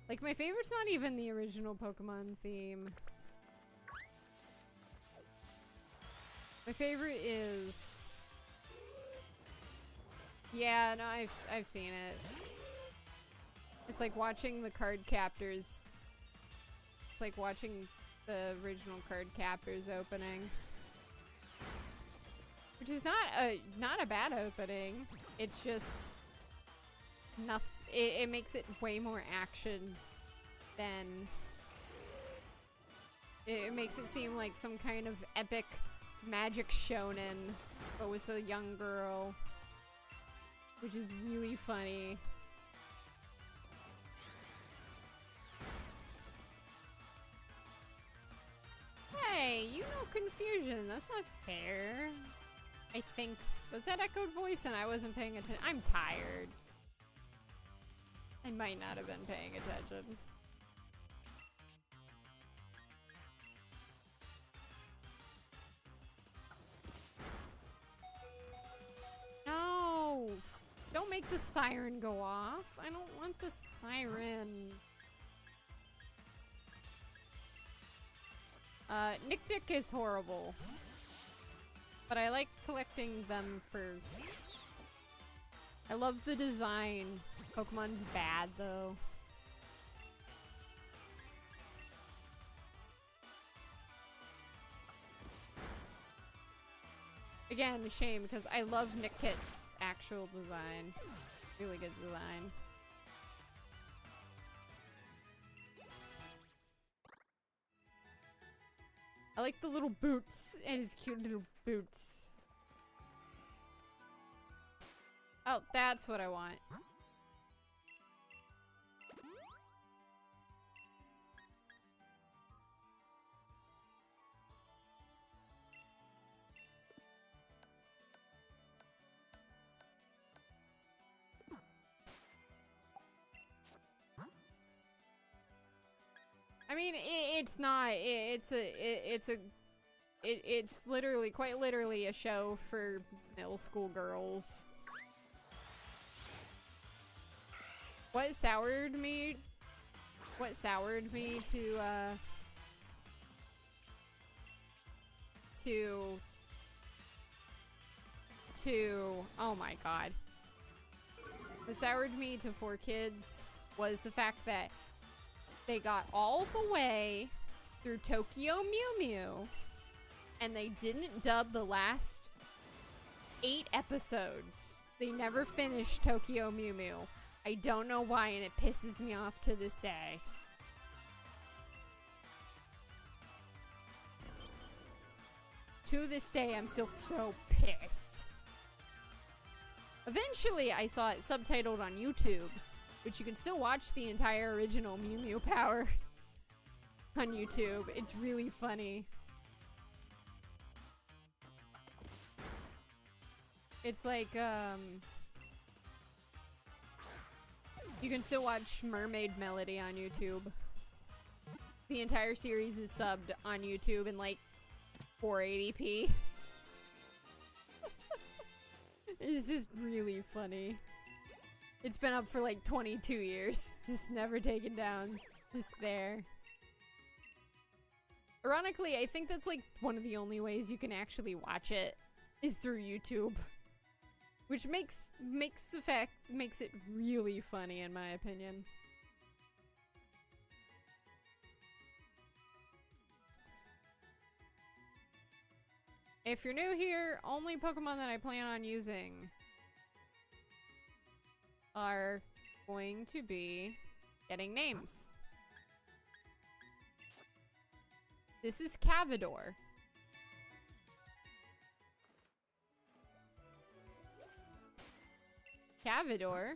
Speaker 1: Like, my favorite's not even the original Pokemon theme. My favorite is... yeah, no, I've seen it. It's like watching the card captors. It's like watching the original card captors opening. Which is not a bad opening. It's just... it makes it way more action than... it makes it seem like some kind of epic magic shonen, but with a young girl. Which is really funny. Hey, you know confusion. That's not fair. I think. Was that echoed voice and I wasn't paying attention? I'm tired. I might not have been paying attention. No! Don't make the siren go off. I don't want the siren. Nick Dick is horrible. But I like collecting them for... I love the design. Pokemon's bad, though. Again, a shame, because I love Nick Kit's actual design. Really good design. I like the little boots and his cute little boots. Oh, that's what I want. I mean, it's not. It's literally, quite literally, a show for middle school girls. What soured me to oh my god. What soured me to 4Kids was the fact that they got all the way through Tokyo Mew Mew and they didn't dub the last 8 episodes. They never finished Tokyo Mew Mew. I don't know why, and it pisses me off to this day. To this day, I'm still so pissed. Eventually, I saw it subtitled on YouTube, which you can still watch the entire original Mew Mew Power on YouTube. It's really funny. It's like, you can still watch Mermaid Melody on YouTube. The entire series is subbed on YouTube in like 480p. It's just really funny. It's been up for like 22 years. Just never taken down. Just there. Ironically, I think that's like one of the only ways you can actually watch it is through YouTube. Which makes it really funny in my opinion. If you're new here, only Pokemon that I plan on using are going to be getting names. This is Cavador. Cavador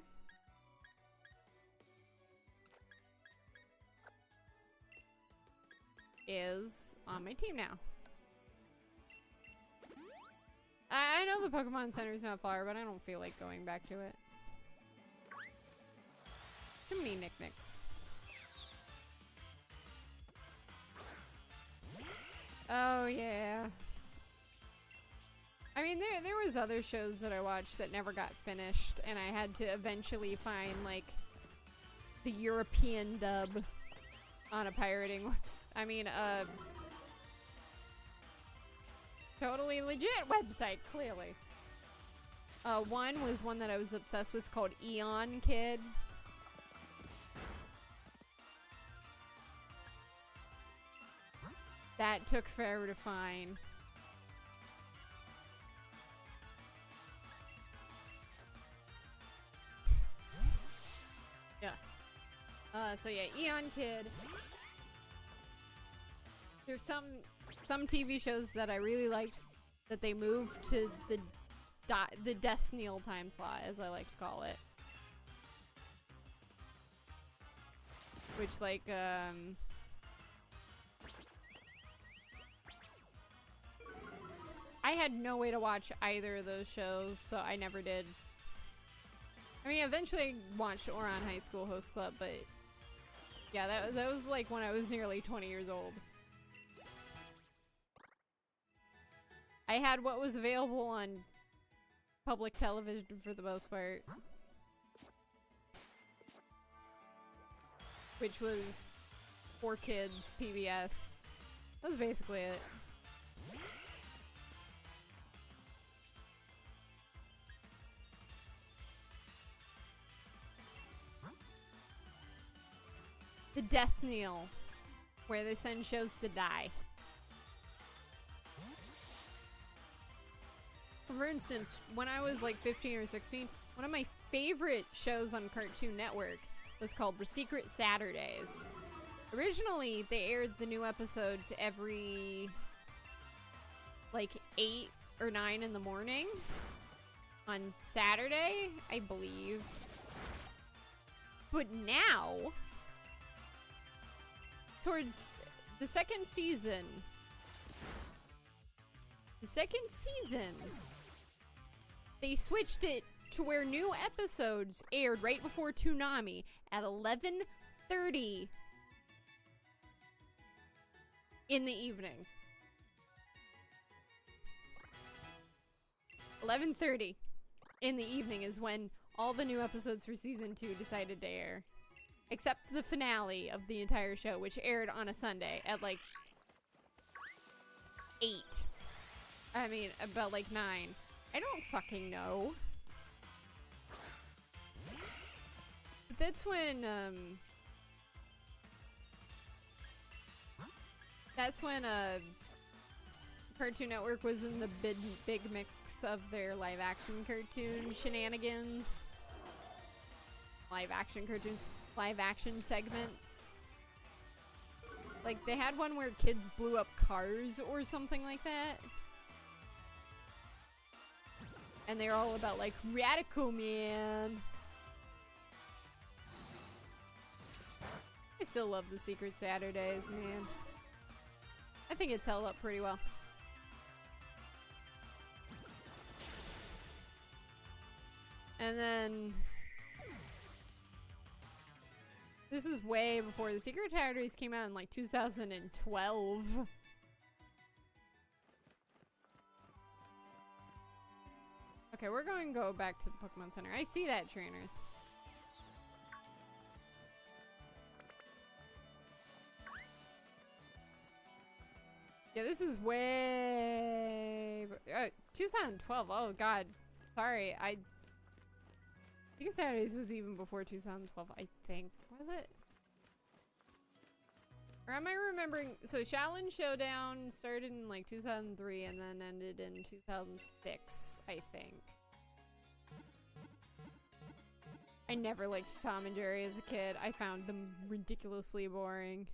Speaker 1: is on my team now. I know the Pokemon Center is not far, but I don't feel like going back to it. Too many knickknacks. Oh yeah. I mean, there was other shows that I watched that never got finished, and I had to eventually find like the European dub on a pirating website. I mean, totally legit website, clearly. One was one that I was obsessed with called Eon Kid. That took forever to find. Yeah. So yeah, Eon Kid. There's some TV shows that I really like that they moved to the Destiny time slot, as I like to call it. Which like I had no way to watch either of those shows, so I never did. I mean, eventually I watched Ouran High School Host Club, but yeah, that was like when I was nearly 20 years old. I had what was available on public television for the most part. Which was 4Kids, PBS. That was basically it. The Destiny, where they send shows to die. For instance, when I was like 15 or 16, one of my favorite shows on Cartoon Network was called The Secret Saturdays. Originally, they aired the new episodes every like 8 or 9 in the morning on Saturday, I believe. But now, towards the second season, they switched it to where new episodes aired right before Toonami at 11:30 in the evening. 11:30 in the evening is when all the new episodes for season 2 decided to air. Except the finale of the entire show, which aired on a Sunday at like 8. I mean, about like 9. I don't fucking know. But that's when, Cartoon Network was in the big mix of their live action cartoon shenanigans. Live action segments. Like, they had one where kids blew up cars or something like that. And they're all about, like, radical man. I still love The Secret Saturdays, man. I think it's held up pretty well. And then this was way before the Secret Territories came out in like 2012. Okay, we're going to go back to the Pokemon Center. I see that trainer. Yeah, this is way 2012. Oh god, sorry. Secret Saturdays was even before 2012. I think, was it? Or am I remembering? So Shaolin Showdown started in like 2003 and then ended in 2006, I think. I never liked Tom and Jerry as a kid. I found them ridiculously boring.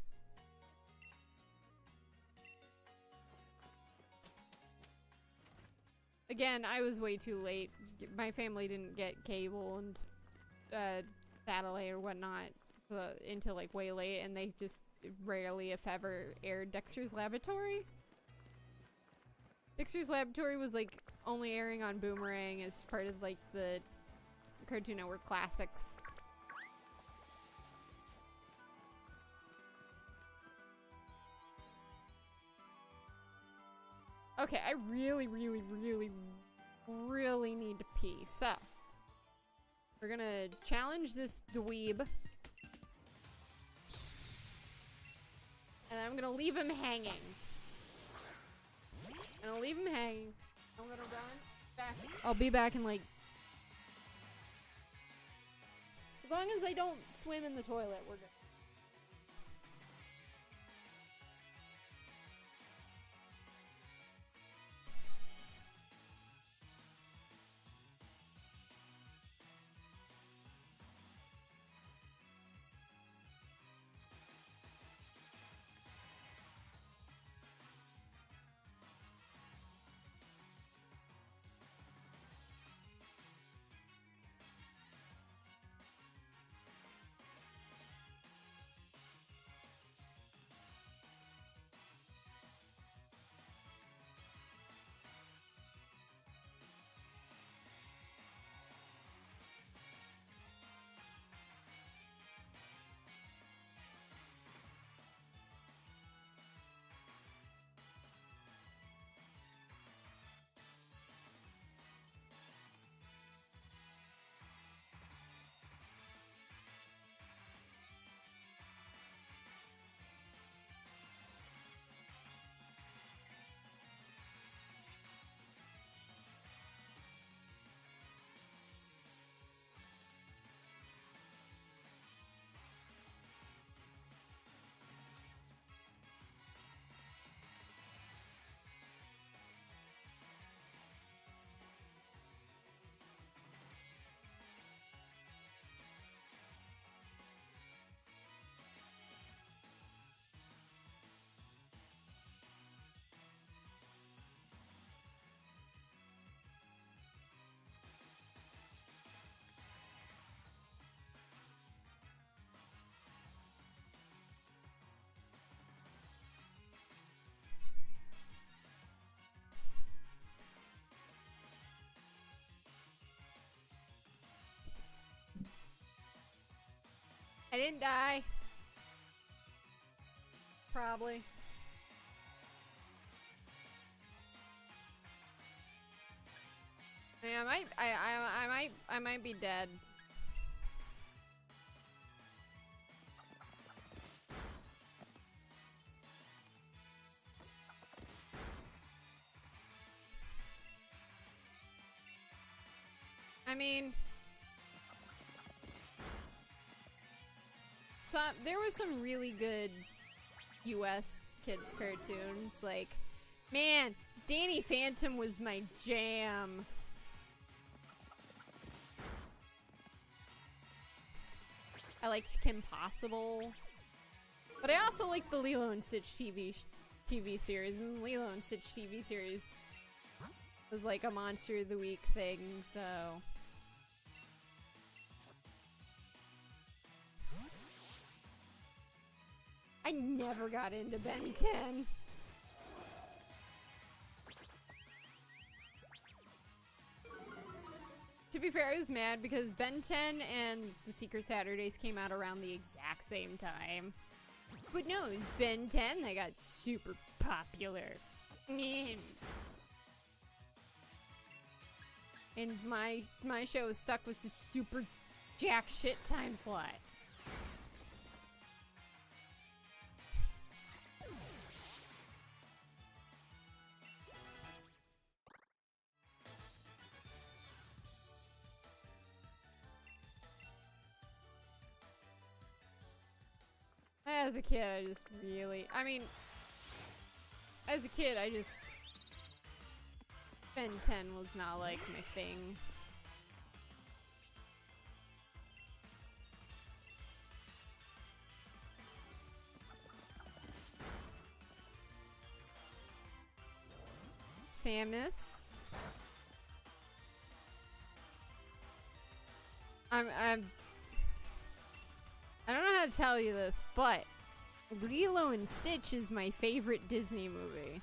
Speaker 1: Again, I was way too late. My family didn't get cable and satellite or whatnot until like way late, and they just rarely, if ever, aired Dexter's Laboratory. Dexter's Laboratory was like only airing on Boomerang as part of like the Cartoon Network Classics. Okay, I really need to pee. So, we're gonna challenge this dweeb. And I'm gonna leave him hanging. I'm gonna leave him hanging. I'm gonna run back. I'll be back in like... As long as I don't swim in the toilet, we're good. I didn't die. Probably. Yeah, I might be dead. I mean, there was some really good US kids cartoons. Like, man, Danny Phantom was my jam. I liked Kim Possible, but I also liked the Lilo and Stitch TV series, and the Lilo and Stitch TV series was like a Monster of the Week thing, so. I never got into Ben 10. To be fair, I was mad because Ben 10 and The Secret Saturdays came out around the exact same time. But no, it was Ben 10 that got super popular. And my show was stuck with this super jack shit time slot. As a kid, I just really... I mean... As a kid, I just... Ben 10 was not, like, my thing. Samus. I don't know how to tell you this, but Lilo and Stitch is my favorite Disney movie.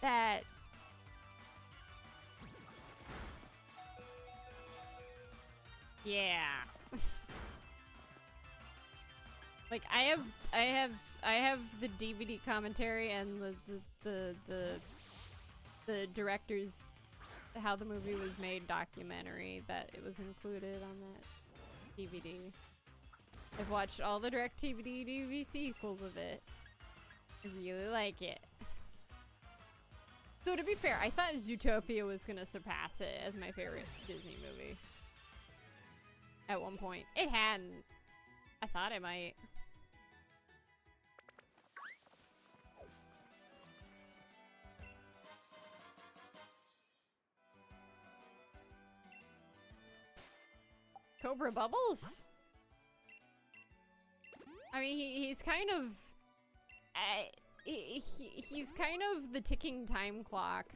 Speaker 1: That... Yeah. Like, I have the DVD commentary and the director's how the movie was made documentary that it was included on that DVD. I've watched all the direct-to-DVD DVD sequels of it. I really like it. So to be fair, I thought Zootopia was gonna surpass it as my favorite Disney movie. At one point. It hadn't. I thought it might. Cobra Bubbles? I mean, he's kind of... he's kind of the ticking time clock.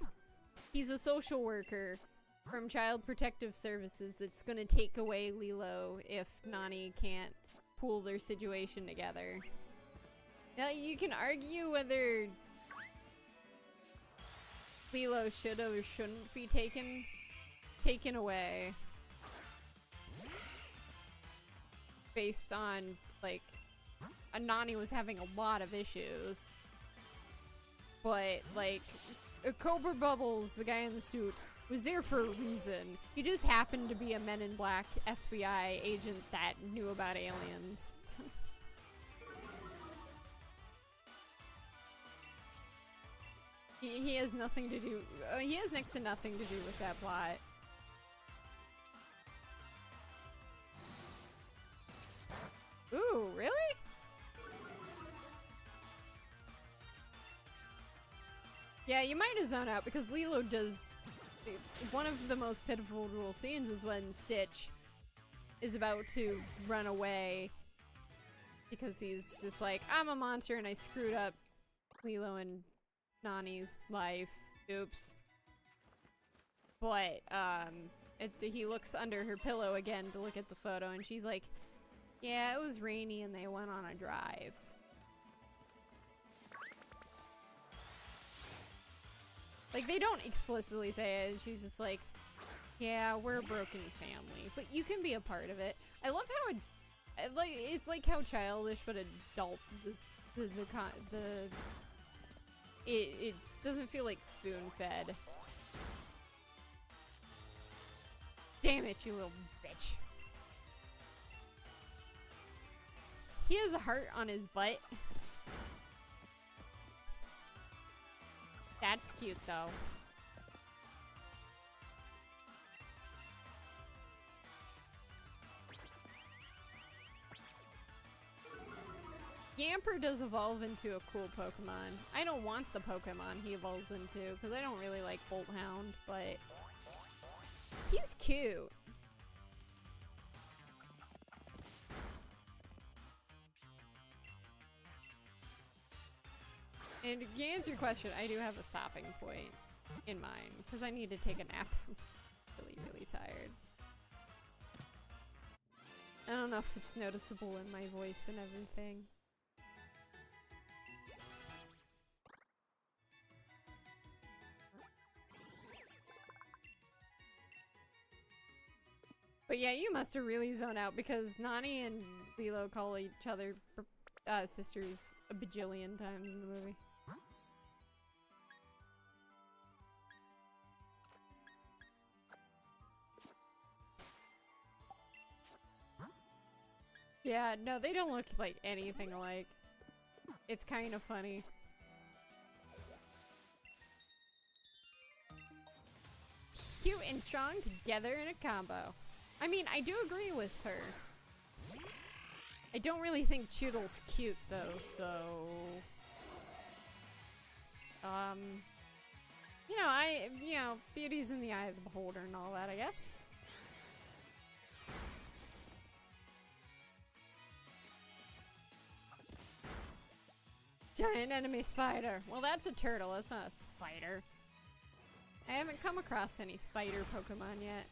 Speaker 1: He's a social worker from Child Protective Services that's gonna take away Lilo if Nani can't pull their situation together. Now, you can argue whether Lilo should or shouldn't be taken away. Based on, like, Nani was having a lot of issues. But, like, Cobra Bubbles, the guy in the suit, was there for a reason. He just happened to be a Men in Black FBI agent that knew about aliens. he has nothing to do, he has next to nothing to do with that plot. Ooh, really? Yeah, you might have zoned out because Lilo does... One of the most pitiful scenes is when Stitch is about to run away because he's just like, I'm a monster and I screwed up Lilo and Nani's life. Oops. But, he looks under her pillow again to look at the photo and she's like, yeah, it was rainy and they went on a drive. Like, they don't explicitly say it. She's just like, yeah, we're a broken family, but you can be a part of it. I love how it's like how childish but adult it doesn't feel like spoon-fed. Damn it, you little bitch. He has a heart on his butt. That's cute, though. Yamper does evolve into a cool Pokemon. I don't want the Pokemon he evolves into, because I don't really like Bolthound, but... he's cute. And to answer your question, I do have a stopping point in mind, because I need to take a nap. I'm really, really tired. I don't know if it's noticeable in my voice and everything. But yeah, you must have really zoned out because Nani and Lilo call each other sisters a bajillion times in the movie. Yeah, no, they don't look like anything alike. It's kind of funny. Cute and strong together in a combo. I mean, I do agree with her. I don't really think Choodle's cute though, so... You know, beauty's in the eye of the beholder and all that, I guess. Giant enemy spider. Well, that's a turtle, that's not a spider. I haven't come across any spider Pokemon yet.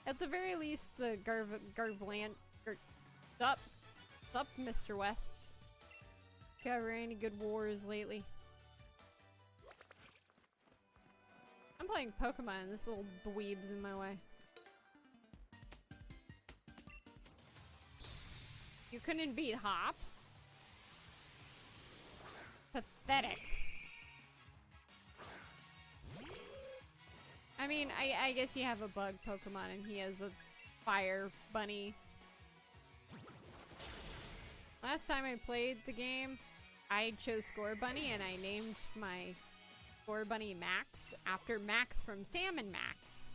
Speaker 1: At the very least, the Sup, Mr. West. Cover any good wars lately? I'm playing Pokemon and this little dweeb's in my way. You couldn't beat Hop? Pathetic. I mean, I guess you have a bug Pokemon and he has a fire bunny. Last time I played the game, I chose Score Bunny and I named my Score Bunny Max after Max from Sam and Max.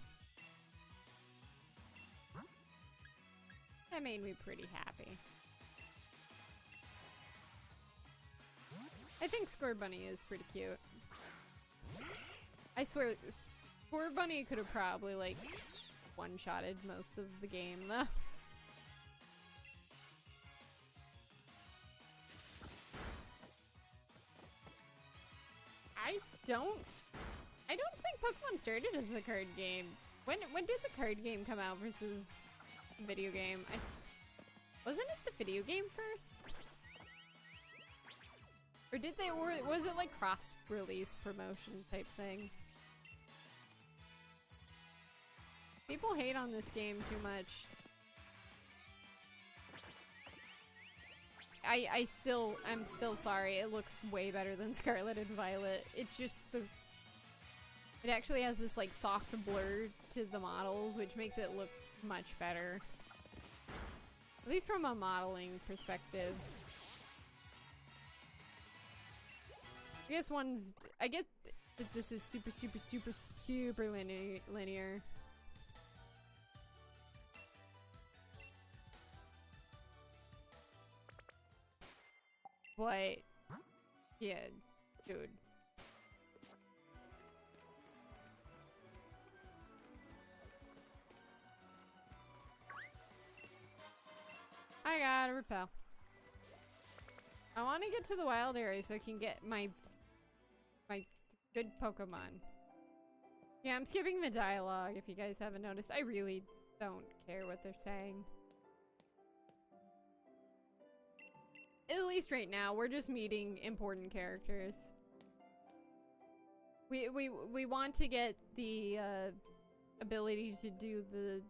Speaker 1: That made me pretty happy. I think Score Bunny is pretty cute. I swear, Score Bunny could have probably, like, one-shotted most of the game, though. I don't think Pokemon started as a card game. When did the card game come out versus the video game? Wasn't it the video game first? Or did they, or was it like cross-release promotion type thing? People hate on this game too much. I'm still sorry. It looks way better than Scarlet and Violet. It's just it actually has this like soft blur to the models, which makes it look much better. At least from a modeling perspective. I get that this is super linear. But, yeah, dude. I gotta repel. I want to get to the wild area so I can get my good Pokemon. Yeah, I'm skipping the dialogue if you guys haven't noticed. I really don't care what they're saying. At least right now, we're just meeting important characters. We want to get the ability to do the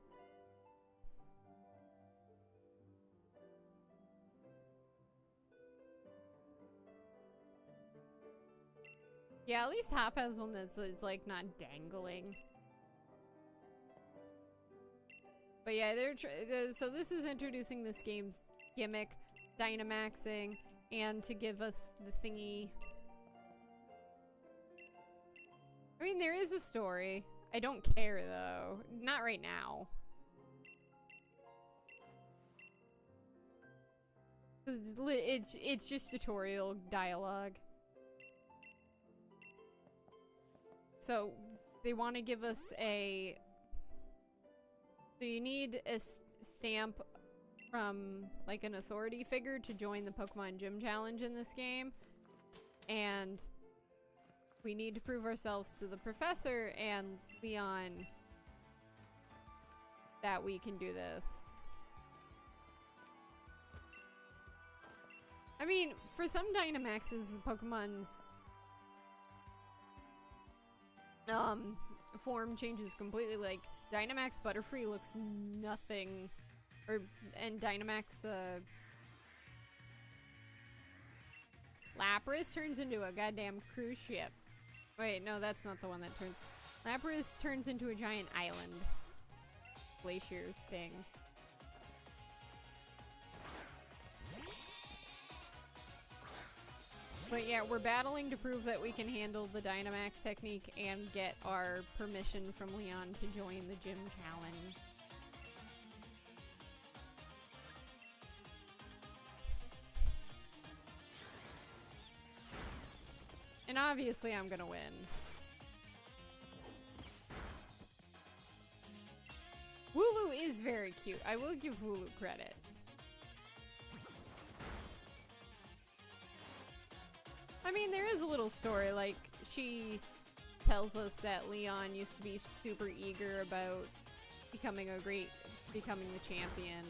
Speaker 1: yeah, at least Hop has one that's like not dangling. But yeah, so this is introducing this game's gimmick, Dynamaxing, and to give us the thingy. I mean, there is a story. I don't care though. Not right now. It's just tutorial dialogue. So they want to give us a. So you need a stamp from like an authority figure to join the Pokemon Gym Challenge in this game, and we need to prove ourselves to the professor and Leon that we can do this. I mean, for some Dynamaxes, Pokemon's form changes completely. Like, Dynamax Butterfree looks nothing. And Dynamax, Lapras turns into a goddamn cruise ship. Wait, no, that's not the one that turns. Lapras turns into a giant island. Glacier thing. But yeah, we're battling to prove that we can handle the Dynamax technique and get our permission from Leon to join the gym challenge. And obviously I'm gonna win. Wooloo is very cute. I will give Wooloo credit. I mean, there is a little story, like, she tells us that Leon used to be super eager about becoming the champion.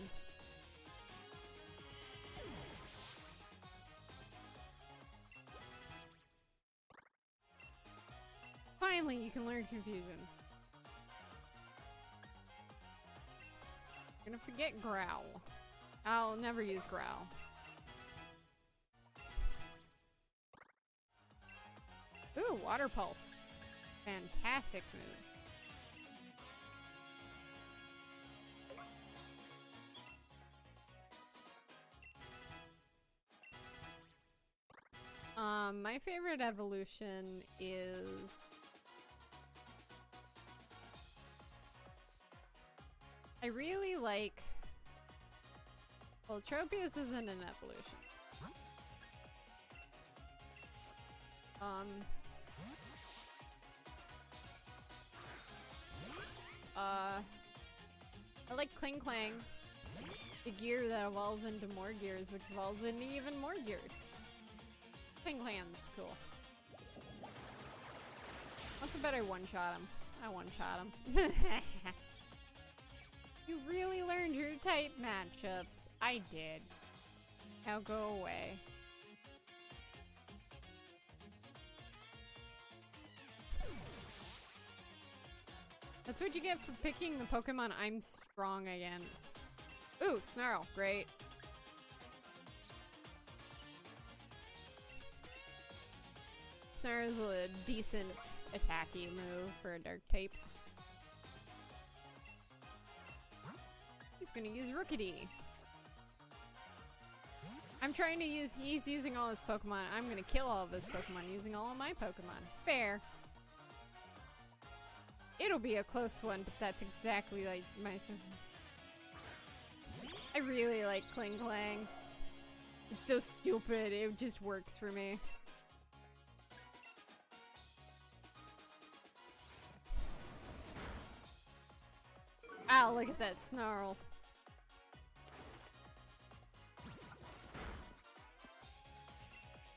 Speaker 1: Finally, you can learn Confusion. I'm gonna forget Growl. I'll never use Growl. Ooh, Water Pulse. Fantastic move. My favorite evolution is... I really like... Well, Tropius isn't an evolution. I like Kling Klang, the gear that evolves into more gears, which evolves into even more gears. Kling Klang's cool. Once I bet I one-shot him. I one-shot him. You really learned your type matchups. I did. Now go away. That's what you get for picking the Pokemon I'm strong against. Ooh, Snarl. Great. Snarl is a decent attacky move for a dark type. He's gonna use Rookidee. I'm trying to use- he's using all his Pokemon. I'm gonna kill all of his Pokemon using all of my Pokemon. Fair. It'll be a close one, but that's exactly like my... I really like Kling Klang. It's so stupid, it just works for me. Ow, look at that Snarl.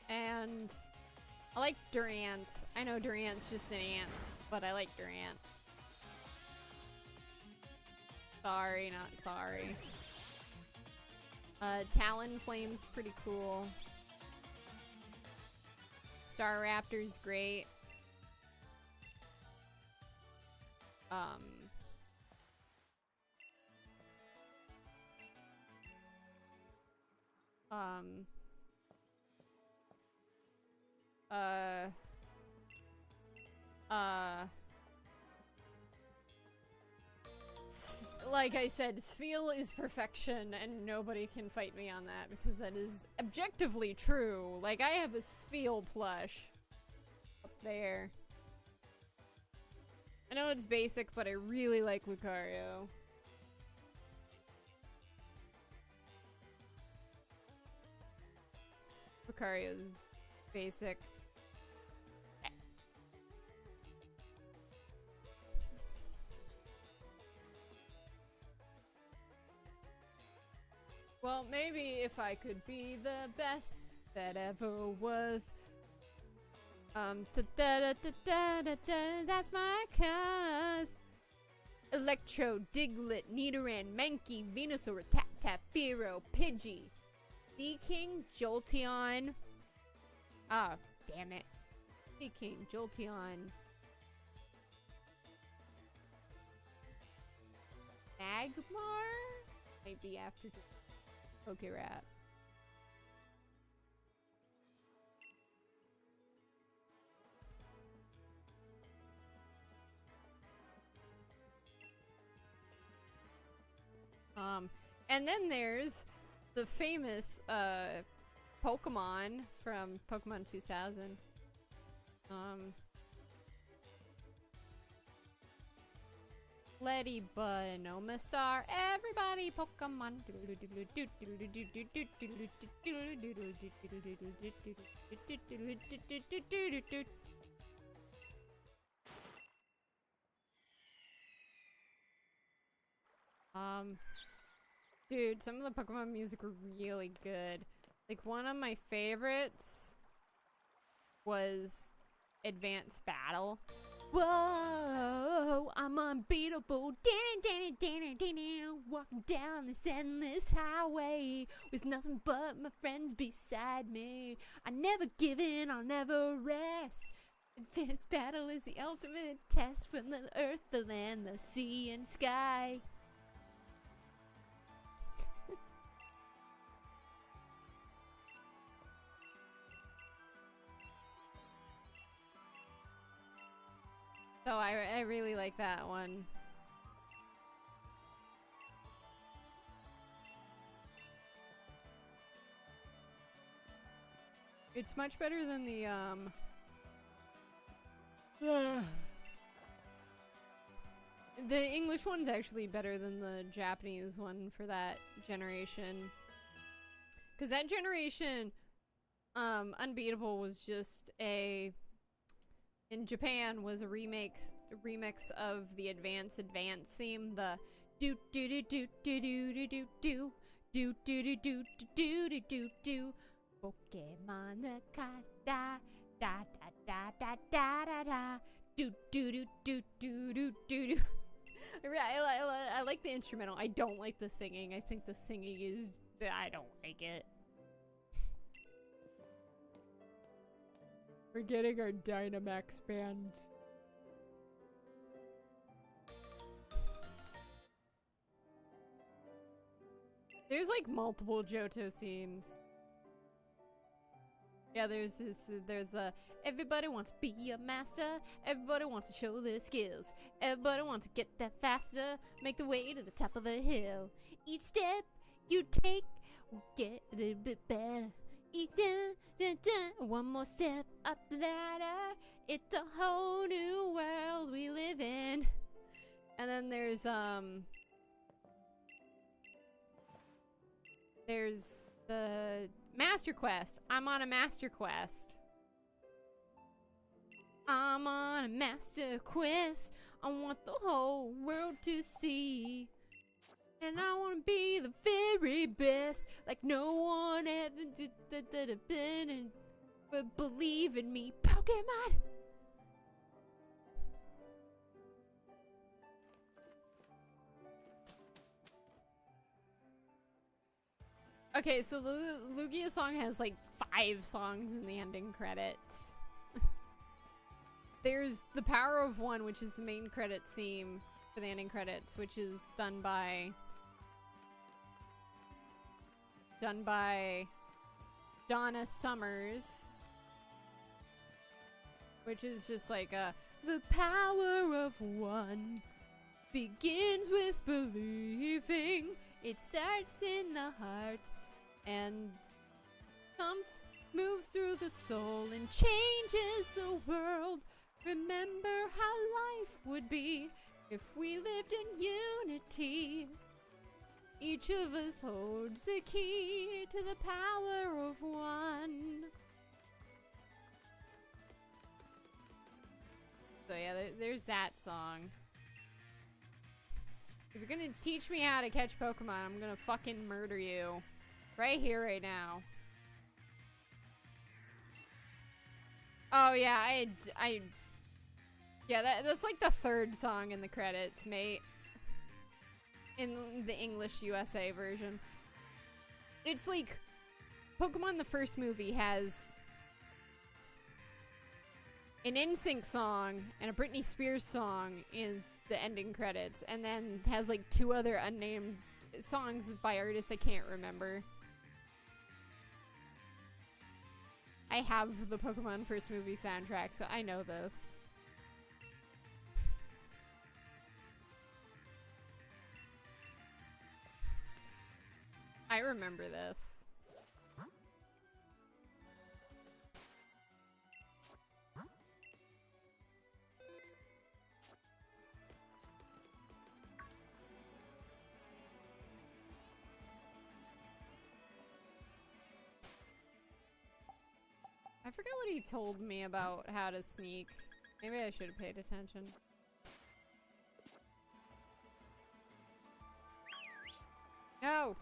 Speaker 1: And I like Durant. I know Durant's just an ant, but I like Durant. Sorry, not sorry. Talonflame's pretty cool. Staraptor's great. Like I said, Spheal is perfection, and nobody can fight me on that, because that is objectively true. Like, I have a Spheal plush up there. I know it's basic, but I really like Lucario. Lucario's basic. Well, maybe if I could be the best that ever was. That's my cause. Electro, Diglett, Nidoran, Mankey, Venusaur, Tap, Fearow, Pidgey, Seaking, Jolteon. Ah, damn it. Seaking, Jolteon. Magmar? Might be after Poke Rat. And then there's the famous Pokemon from Pokemon 2000. Letty Bonoma Star, everybody Pokemon. Dude, some of the Pokemon music were really good. Like, one of my favorites was Advanced Battle. Whoa, I'm unbeatable. Walking down this endless highway with nothing but my friends beside me. I never give in, I'll never rest. Advanced Battle is the ultimate test for the earth, the land, the sea, and sky. So I really like that one. It's much better than the the English one's actually better than the Japanese one for that generation. 'Cause that generation, Unbeatable was just a... in Japan was a remix of the Advance theme, the do do do do do do do do do do do do do do do do Pokemon da da da da da da da da do do do do do do do. I like the instrumental. I don't like the singing. I think the singing is... I don't like it. We're getting our Dynamax band. There's like multiple Johto themes. Yeah, there's a everybody wants to be a master. Everybody wants to show their skills. Everybody wants to get there faster. Make the way to the top of the hill. Each step you take will get a little bit better. One more step up the ladder. It's a whole new world we live in. And then there's the Master Quest. I'm on a Master Quest. I'm on a Master Quest. I want the whole world to see. And I want to be the very best, like no one ever been, and but believe in me, Pokemon. Okay, so the Lugia song has like 5 songs in the ending credits. There's the Power of One, which is the main credit theme for the ending credits, which is done by Donna Summers, which is just like the power of one begins with believing. It starts in the heart and moves through the soul and changes the world. Remember how life would be if we lived in unity. Each of us holds the key to the power of one. So yeah, there's that song. If you're gonna teach me how to catch Pokemon, I'm gonna fucking murder you. Right here, right now. Oh yeah, yeah, that's like the 3rd song in the credits, mate. In the English USA version. It's like Pokemon the first movie has an NSYNC song and a Britney Spears song in the ending credits, and then has like 2 other unnamed songs by artists I can't remember. I have the Pokemon first movie soundtrack, so I know this. I remember this. I forgot what he told me about how to sneak. Maybe I should have paid attention. No!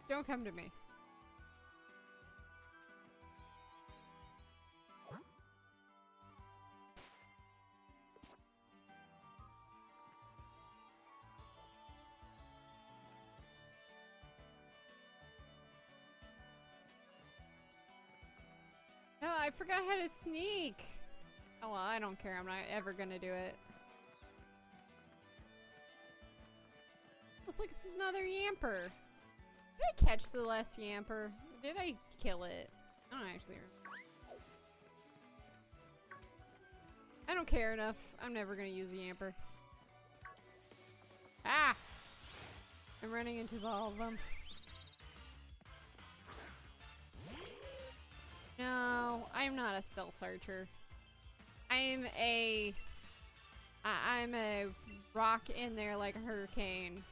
Speaker 1: Don't come to me. No, I forgot how to sneak. Oh well, I don't care. I'm not ever gonna do it. Looks like it's another Yamper. Did I catch the last Yamper? Or did I kill it? I don't actually remember. I don't care enough. I'm never gonna use a Yamper. Ah! I'm running into all of them. No, I'm not a stealth archer. I'm a rock in there like a hurricane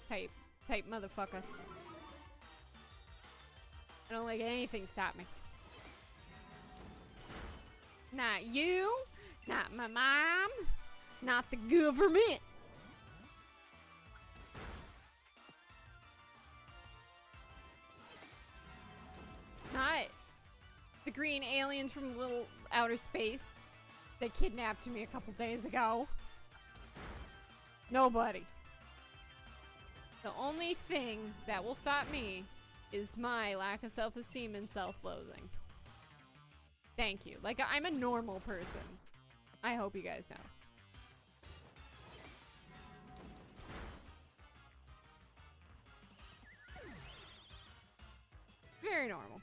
Speaker 1: type motherfucker. I don't let anything stop me. Not you, not my mom, not the government. Not the green aliens from little outer space that kidnapped me a couple days ago. Nobody. The only thing that will stop me is my lack of self-esteem and self-loathing. Thank you. Like, I'm a normal person. I hope you guys know. Very normal.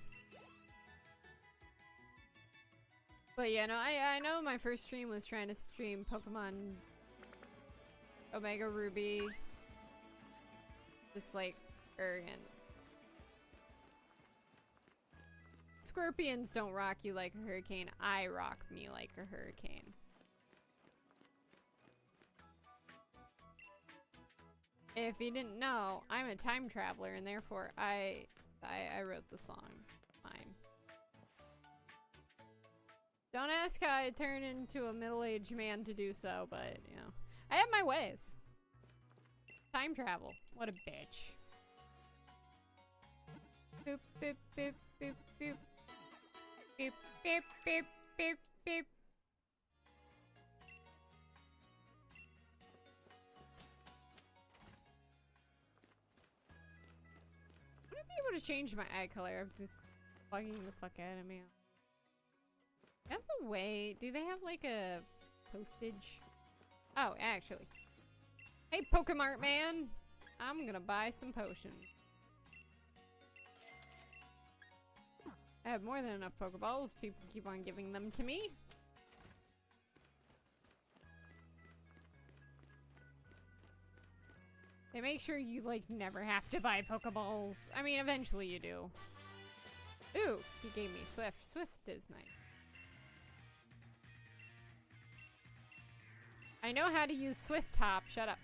Speaker 1: But yeah, no, I know my first stream was trying to stream Pokemon Omega Ruby. This, like, arrogant. Scorpions don't rock you like a hurricane. I rock me like a hurricane. If you didn't know, I'm a time traveler, and therefore I wrote the song. Fine. Don't ask how I turned into a middle-aged man to do so, but, you know. I have my ways. Time travel. What a bitch. Boop, boop, boop, boop, boop. Beep, beep, beep, beep, beep. Would I be able to change my eye color if this is bugging the fuck out of me? By the way, do they have like a postage? Oh, actually. Hey, Pokemart man! I'm gonna buy some potions. I have more than enough Pokeballs. People keep on giving them to me. They make sure you, like, never have to buy Pokeballs. I mean, eventually you do. Ooh, he gave me Swift. Swift is nice. I know how to use Swift Hop. Shut up.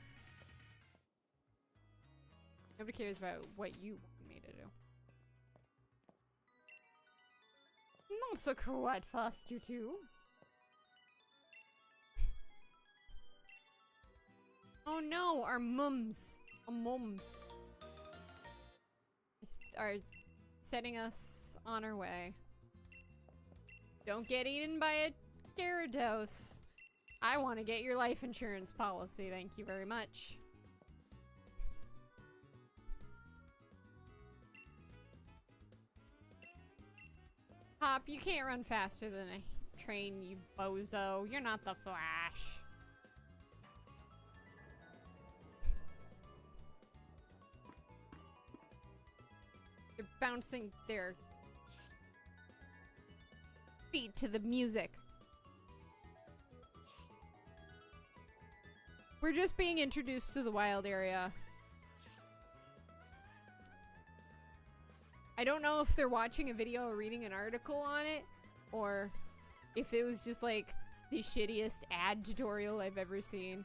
Speaker 1: Nobody cares about what you want me to do. Not so quite fast, you two. Oh no, our mums. Our mums are setting us on our way. Don't get eaten by a Gyarados. I want to get your life insurance policy, thank you very much. Hop, you can't run faster than a train, you bozo. You're not the Flash. bouncing their feet to the music. We're just being introduced to the wild area. I don't know if they're watching a video or reading an article on it, or if it was just like the shittiest ad tutorial I've ever seen.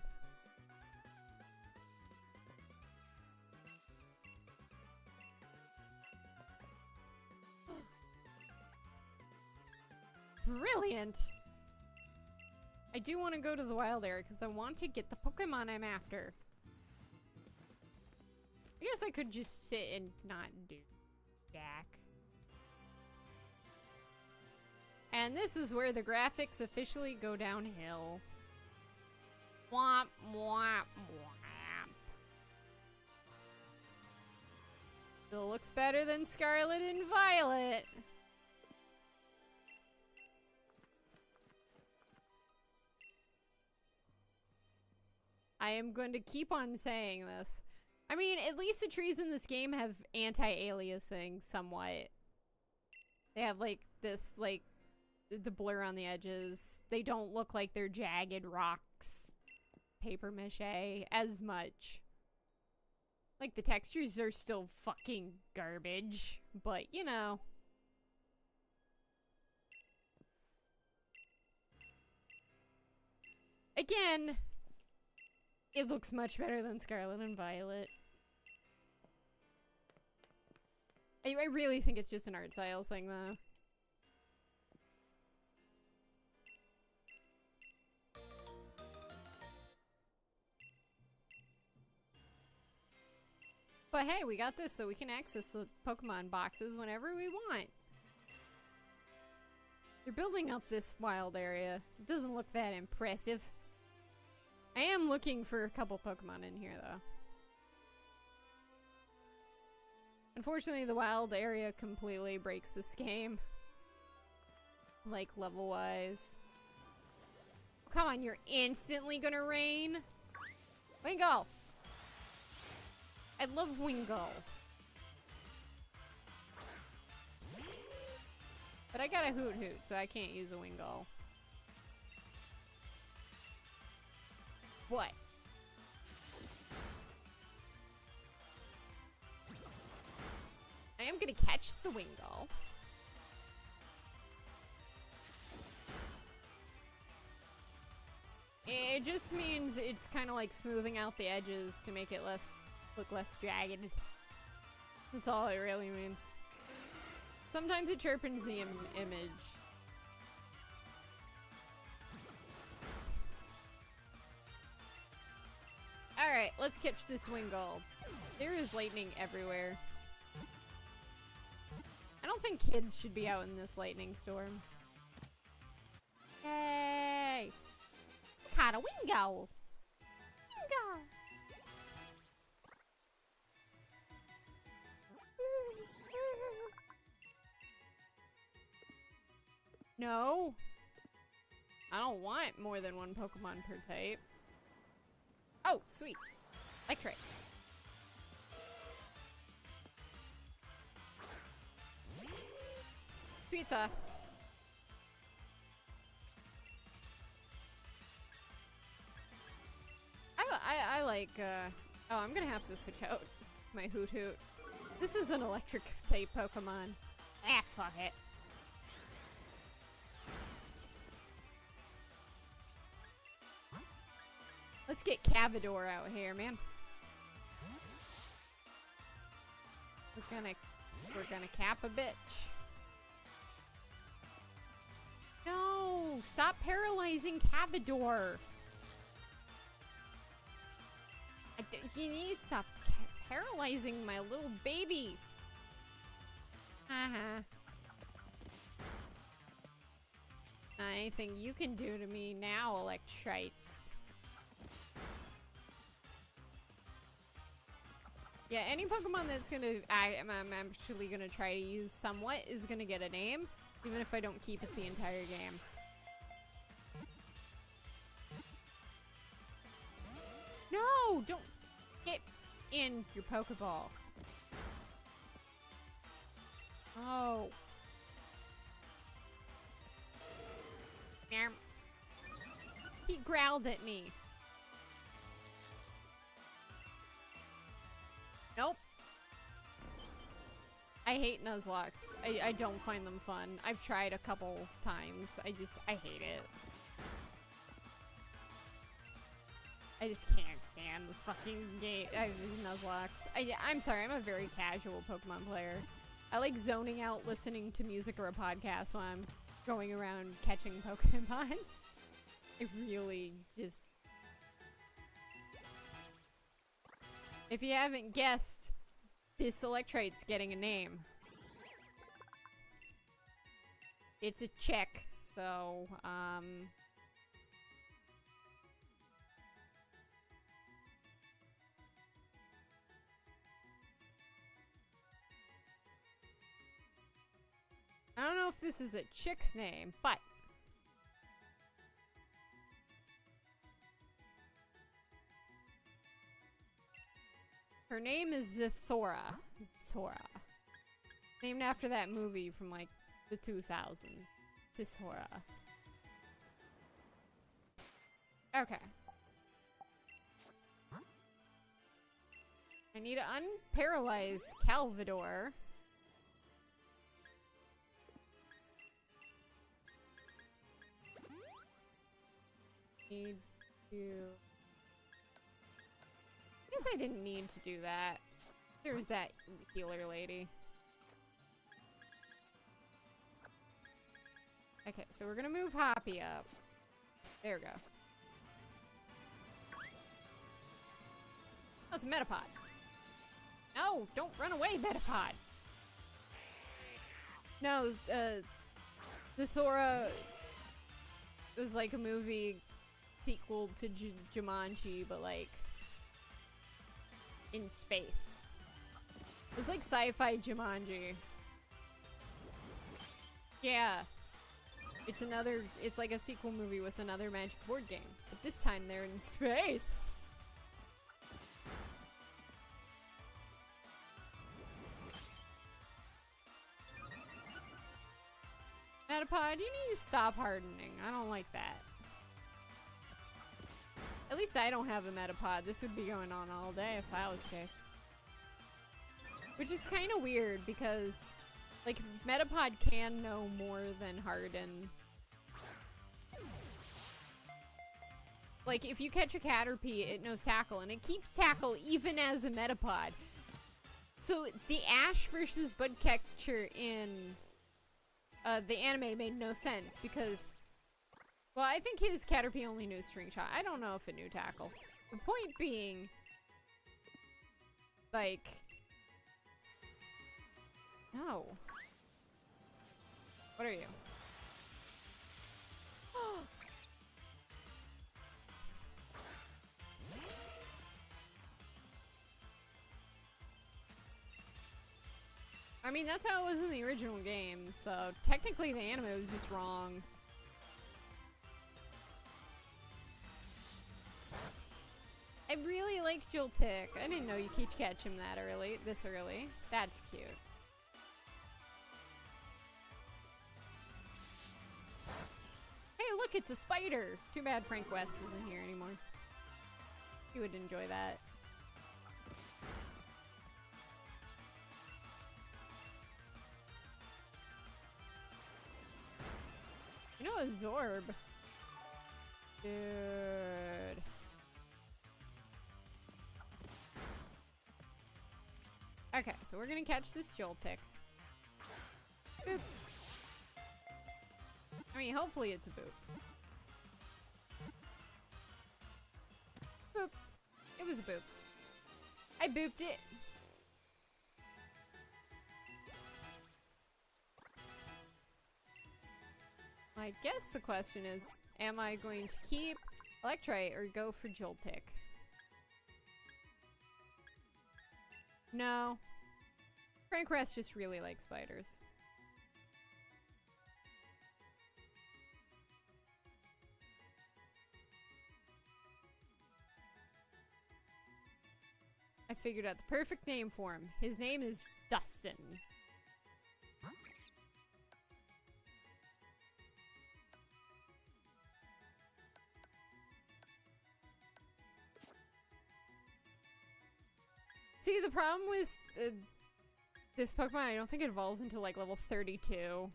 Speaker 1: Brilliant! I do want to go to the wild area because I want to get the Pokemon I'm after. I guess I could just sit and not do jack. And this is where the graphics officially go downhill. Womp, womp, womp. Still looks better than Scarlet and Violet. I am going to keep on saying this. I mean, at least the trees in this game have anti-aliasing somewhat. They have, like, this, like, the blur on the edges. They don't look like they're jagged rocks. Paper mache as much. Like, the textures are still fucking garbage. But, you know. Again, it looks much better than Scarlet and Violet. I really think it's just an art style thing, though. But hey, we got this so we can access the Pokemon boxes whenever we want. They're building up this wild area. It doesn't look that impressive. I am looking for a couple Pokemon in here, though. Unfortunately, the wild area completely breaks this game. Like, level-wise. Oh, come on, you're instantly gonna rain? Wingull! I love Wingull. But I got a Hoot Hoot, so I can't use a Wingull. What? I am gonna catch the Wingull. It just means it's kind of like smoothing out the edges to make it look less jagged. That's all it really means. Sometimes it sharpens the image. Alright, let's catch this Wingull. There is lightning everywhere. I don't think kids should be out in this lightning storm. Yay! Caught a Wingull! Wingull! No! I don't want more than one Pokemon per type. Oh, sweet. Electric. Sweet sauce. I like, oh, I'm gonna have to switch out my Hoot Hoot. This is an electric type Pokemon. Ah, fuck it. Let's get Cavador out here, man. We're gonna cap a bitch. No! Stop paralyzing Cavador! You need to stop paralyzing my little baby! Haha. Anything you can do to me now, Electrites. Yeah, any Pokemon that's gonna, I'm actually gonna try to use somewhat is gonna get a name, even if I don't keep it the entire game. No! Don't get in your Pokeball. Oh. He growled at me. Nope. I hate Nuzlocks. I don't find them fun. I've tried a couple times. I hate it. I just can't stand the fucking game. Nuzlocke. I'm sorry, I'm a very casual Pokemon player. I like zoning out listening to music or a podcast while I'm going around catching Pokemon. I really just... If you haven't guessed, this Electrite's getting a name. It's a chick, so, I don't know if this is a chick's name, but... Her name is Zithora. Zithora. Named after that movie from, like, the 2000s. Zithora. Okay. I need to unparalyze Calvador. Need to... I guess I didn't need to do that. There's that healer lady. Okay, so we're gonna move Hoppy up. There we go. Oh, it's a Metapod. No, don't run away, Metapod. No, the Thora was like a movie sequel to Jumanji, but like in space. It's like sci-fi Jumanji. Yeah. It's like a sequel movie with another Magic board game. But this time they're in space. Metapod, you need to stop hardening. I don't like that. At least I don't have a Metapod. This would be going on all day if that was the case. Which is kind of weird because, like, Metapod can know more than Harden. Like, if you catch a Caterpie, it knows Tackle, and it keeps Tackle even as a Metapod. So, the Ash versus Budcatcher in the anime made no sense because... Well, I think his Caterpie only knew String Shot. I don't know if it knew Tackle. The point being... Like... No. What are you? I mean, that's how it was in the original game, so technically the anime was just wrong. I really like Joltik. I didn't know you could catch him that early, this early. That's cute. Hey, look, it's a spider! Too bad Frank West isn't here anymore. He would enjoy that. You know a Zorb? Dude. Okay, so we're gonna catch this Joltik. Boop. I mean, hopefully it's a boop. Boop. It was a boop. I booped it. I guess the question is, am I going to keep Electrite or go for Joltik? No. Frank West just really likes spiders. I figured out the perfect name for him. His name is Dustin. See, the problem with this Pokemon, I don't think it evolves until like level 32.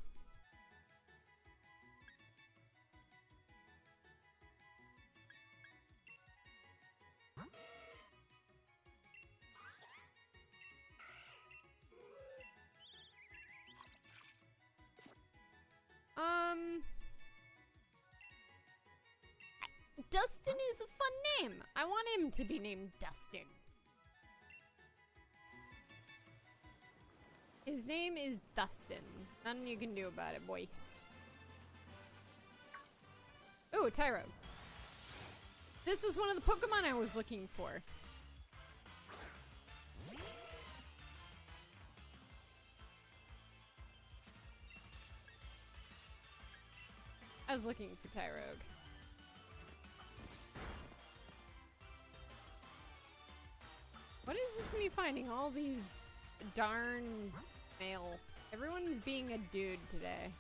Speaker 1: Dustin is a fun name. I want him to be named Dustin. His name is Dustin. Nothing you can do about it, boys. Ooh, Tyro. This was one of the Pokemon I was looking for. I was looking for Tyrogue. What is with me finding all these darn male? Everyone's being a dude today.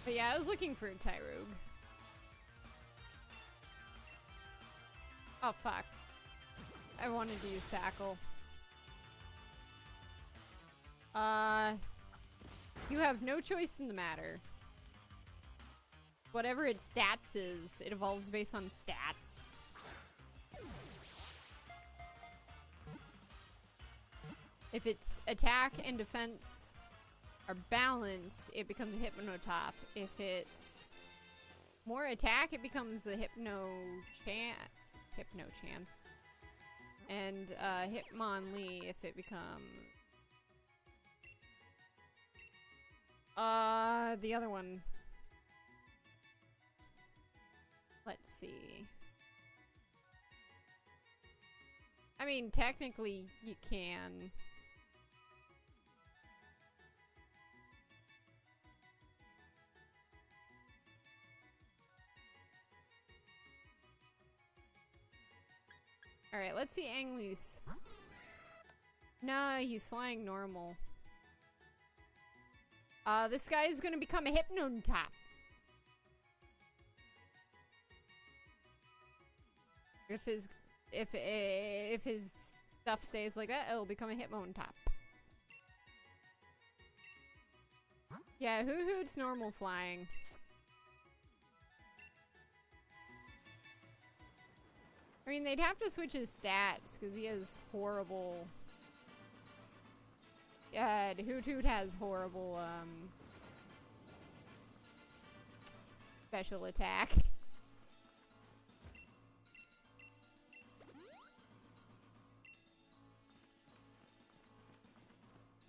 Speaker 1: But yeah, I was looking for a Tyrogue. Oh fuck. I wanted to use Tackle. You have no choice in the matter. Whatever its stats is, it evolves based on stats. If its attack and defense are balanced, it becomes a Hypnotop. If it's more attack, it becomes a Hypno-Chan. And Hitmonlee if it becomes the other one. Let's see. I mean, technically you can. Alright, let's see Angly's. No, he's flying normal. This guy is gonna become a Hypnotop. If his stuff stays like that, it'll become a Hypnotop. Yeah, Hoohoot's normal flying. I mean, they'd have to switch his stats because he has horrible. Yeah, Hoot has horrible special attack.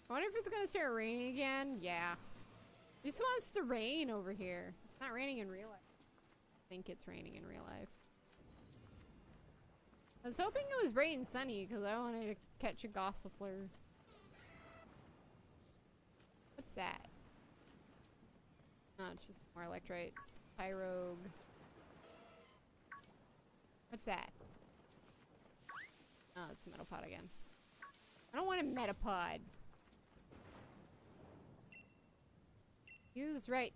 Speaker 1: I wonder if it's gonna start raining again. Yeah, it just wants to rain over here. It's not raining in real life. I think it's raining in real life. I was hoping it was bright and sunny because I wanted to catch a Gossifleur. What's that? Oh, it's just more Electrites. Tyrogue. What's that? Oh, it's a Metapod again. I don't want a Metapod. Use right.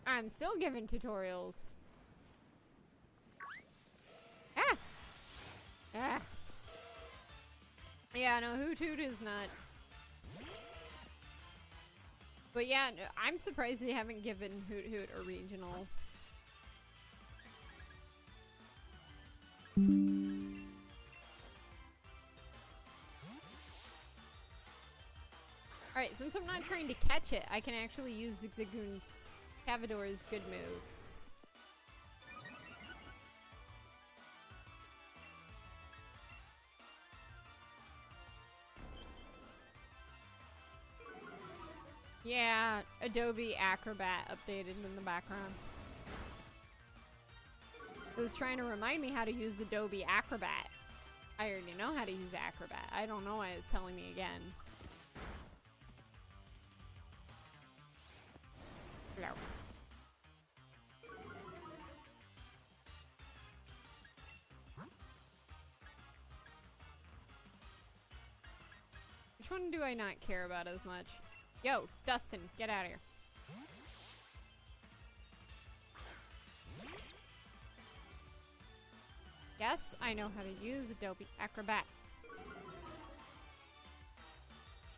Speaker 1: I'm still giving tutorials. Ah! Ah! Yeah, no, Hoot is not. But yeah, no, I'm surprised they haven't given Hoot a regional. Alright, since I'm not trying to catch it, I can actually use Zigzagoon's Cavador's good move. Yeah, Adobe Acrobat updated in the background. It was trying to remind me how to use Adobe Acrobat. I already know how to use Acrobat. I don't know why it's telling me again. No. Which one do I not care about as much? Yo, Dustin, get out of here. Yes, I know how to use Adobe Acrobat.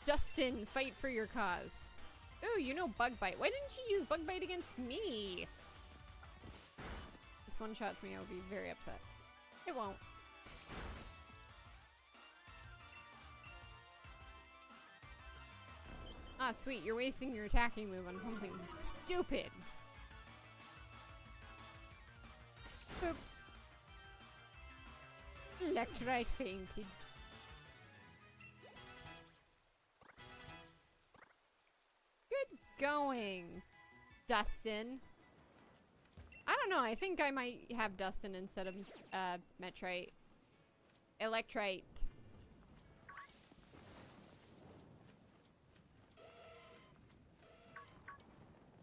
Speaker 1: Dustin, fight for your cause. Ooh, you know Bug Bite. Why didn't you use Bug Bite against me? This one shots me, I'll be very upset. It won't. Ah, sweet, you're wasting your attacking move on something stupid. Boop. Electrite fainted. Good going, Dustin. I don't know, I think I might have Dustin instead of Metrite. Electrite.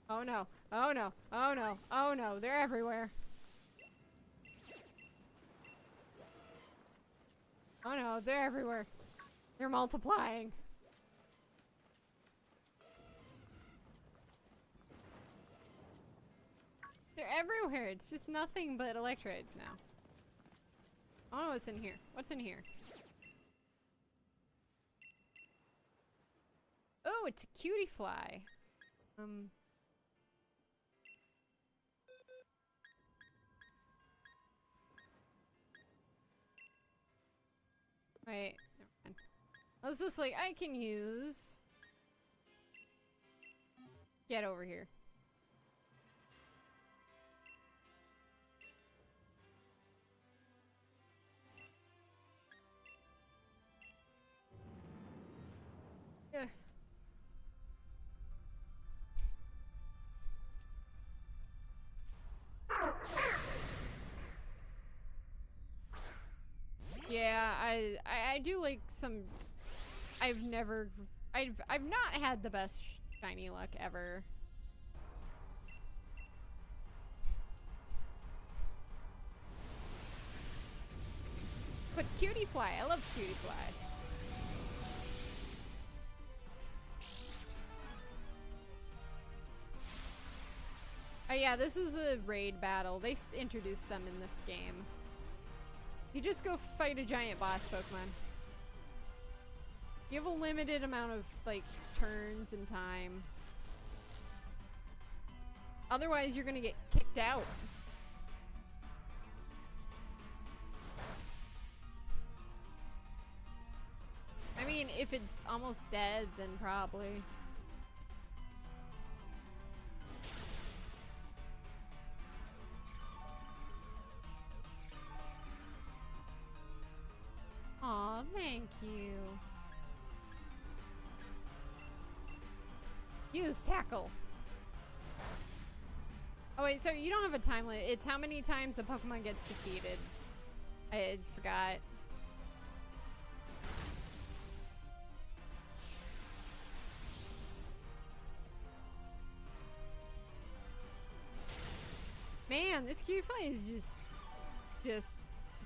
Speaker 1: Oh no, oh no, oh no, oh no, they're everywhere. Oh no, they're everywhere. They're multiplying. They're everywhere. It's just nothing but electrodes now. Oh, what's in here? What's in here? Oh, it's a cutie fly. Wait, never mind. I was just like, I can use... Get over here. Yeah. Yeah, I do like some. I've not had the best shiny luck ever. But cutie fly, I love cutie fly. Oh yeah, this is a raid battle. They introduced them in this game. You just go fight a giant boss Pokemon. You have a limited amount of, like, turns and time. Otherwise, you're gonna get kicked out. I mean, if it's almost dead, then probably. Aw, thank you. Use tackle. Oh wait, so you don't have a time limit. It's how many times the Pokemon gets defeated. I forgot. Man, this Q-Fly is just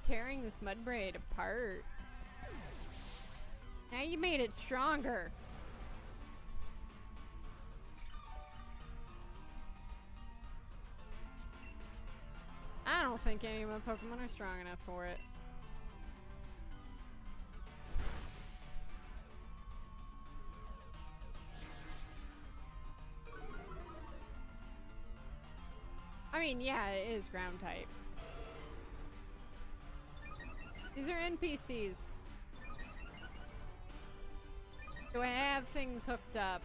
Speaker 1: tearing this Mudbraid apart. Now you made it stronger. I don't think any of my Pokemon are strong enough for it. I mean, yeah, it is ground type. These are NPCs. Do I have things hooked up?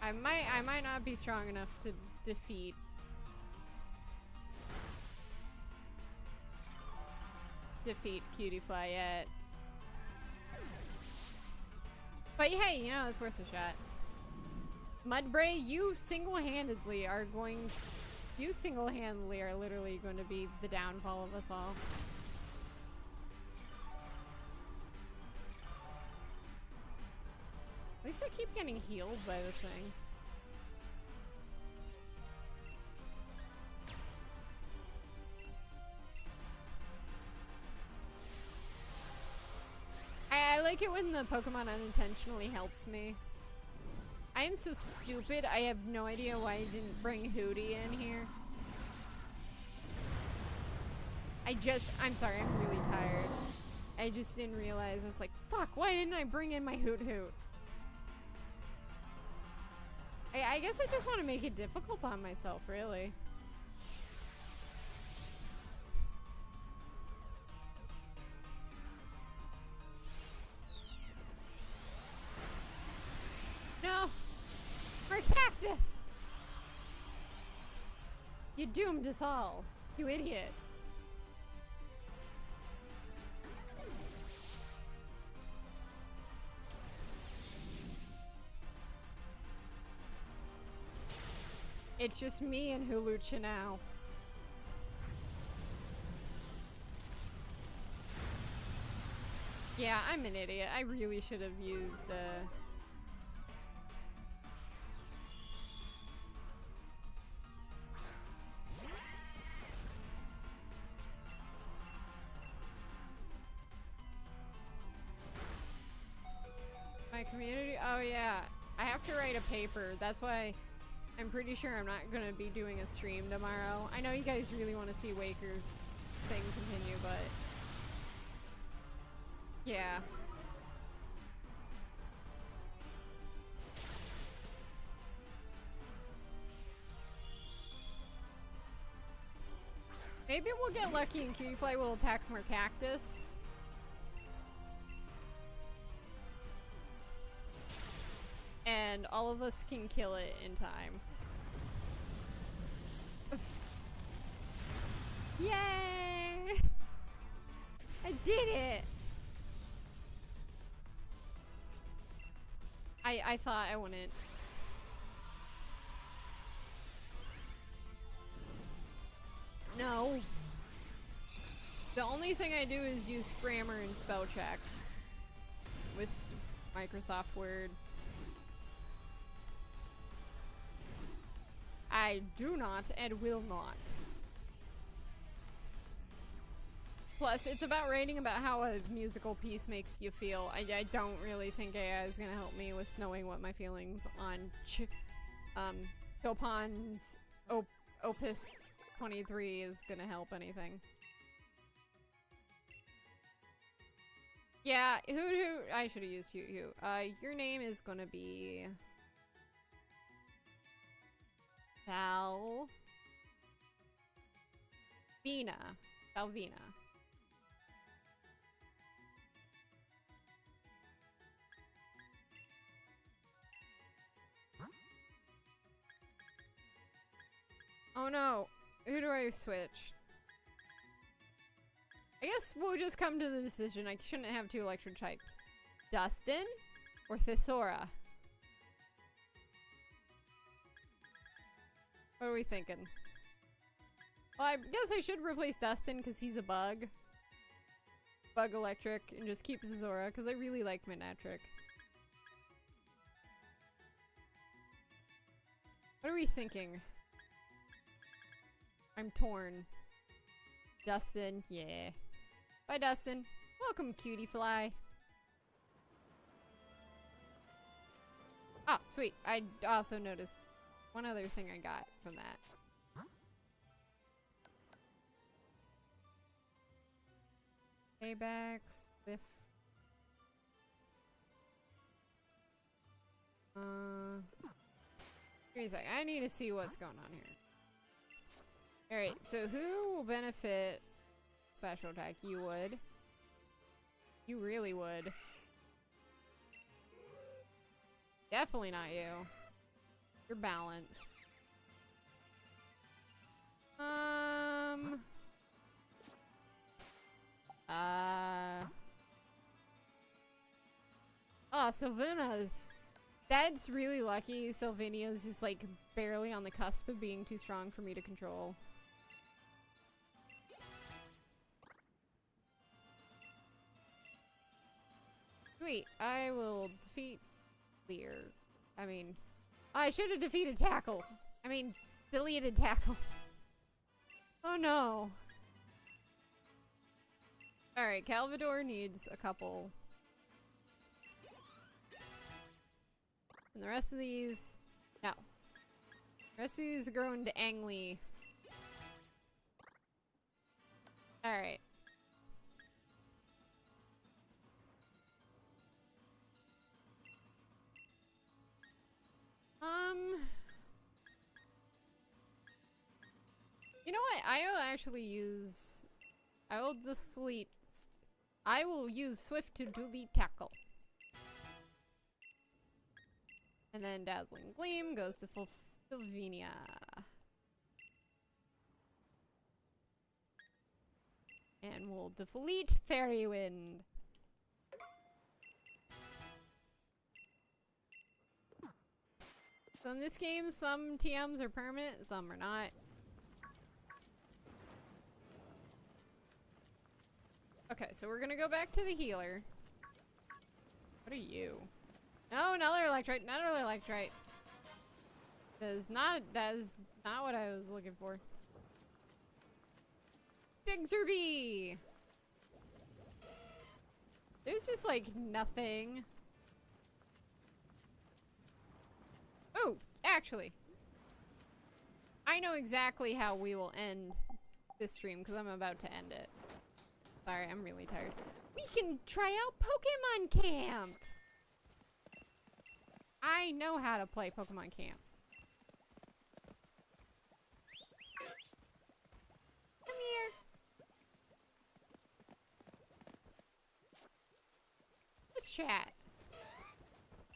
Speaker 1: I might not be strong enough to defeat. Cutie Fly yet. But hey, you know, it's worth a shot. Mudbray, you single-handedly are going You single-handedly are literally going to be the downfall of us all. At least I keep getting healed by the thing. I like it when the Pokemon unintentionally helps me. I am so stupid, I have no idea why I didn't bring Hootie in here. I'm sorry, I'm really tired. I just didn't realize, I was like, fuck, why didn't I bring in my Hoot Hoot? I guess I just want to make it difficult on myself, really. No! My cactus! You doomed us all, you idiot. It's just me and Hulucha now. Yeah, I'm an idiot. I really should have used, my community? Oh yeah. I have to write a paper. That's why I'm pretty sure I'm not gonna be doing a stream tomorrow. I know you guys really want to see Waker's thing continue, but yeah. Maybe we'll get lucky and Cutiefly will attack more cactus. And all of us can kill it in time. Yay! I did it! I thought I wouldn't. No. The only thing I do is use grammar and spell check with Microsoft Word. I do not and will not. Plus, it's about writing about how a musical piece makes you feel. I don't really think AI is gonna help me with knowing what my feelings on Chopin's Opus 23 is gonna help anything. Yeah, who I should have used you. Your name is gonna be Salvina. Oh no, who do I switch? I guess we'll just come to the decision. I shouldn't have two electric types. Dustin or Thesora? What are we thinking? Well, I guess I should replace Dustin because he's a bug. Bug electric and just keep Thesora because I really like Manectric. What are we thinking? I'm torn. Dustin, yeah. Bye, Dustin. Welcome, Cutiefly. Oh, sweet. I also noticed one other thing I got from that. Paybacks, Swift. Give me a sec. I need to see what's going on here. Alright, so who will benefit special attack? You would. You really would. Definitely not you. You're balanced. Oh, Savannah. That's really lucky. Sylvania's just like barely on the cusp of being too strong for me to control. Sweet, I will defeat Lear. I mean, I should have defeated Tackle. I mean, deleted Tackle. Oh no. Alright, Calvador needs a couple. And the rest of these... No. The rest of these are grown to Angly. Alright. You know what? I will actually use... I will delete... I will use Swift to delete Tackle. And then Dazzling Gleam goes to full Sylvania. And we'll delete Fairy Wind. So in this game, some TMs are permanent, some are not. Okay, so we're gonna go back to the healer. What are you? No, another Electrite, another Electrite. That is not what I was looking for. Diggerby! There's just like nothing. Oh, actually. I know exactly how we will end this stream because I'm about to end it. Sorry, I'm really tired. We can try out Pokemon Camp! I know how to play Pokemon Camp. Come here. Let's chat.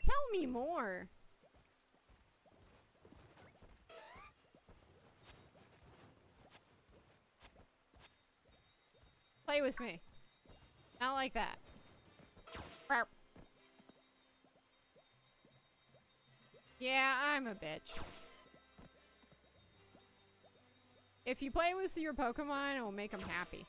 Speaker 1: Tell me more. Play with me. Not like that. Burp. Yeah, I'm a bitch. If you play with your Pokemon, it will make them happy.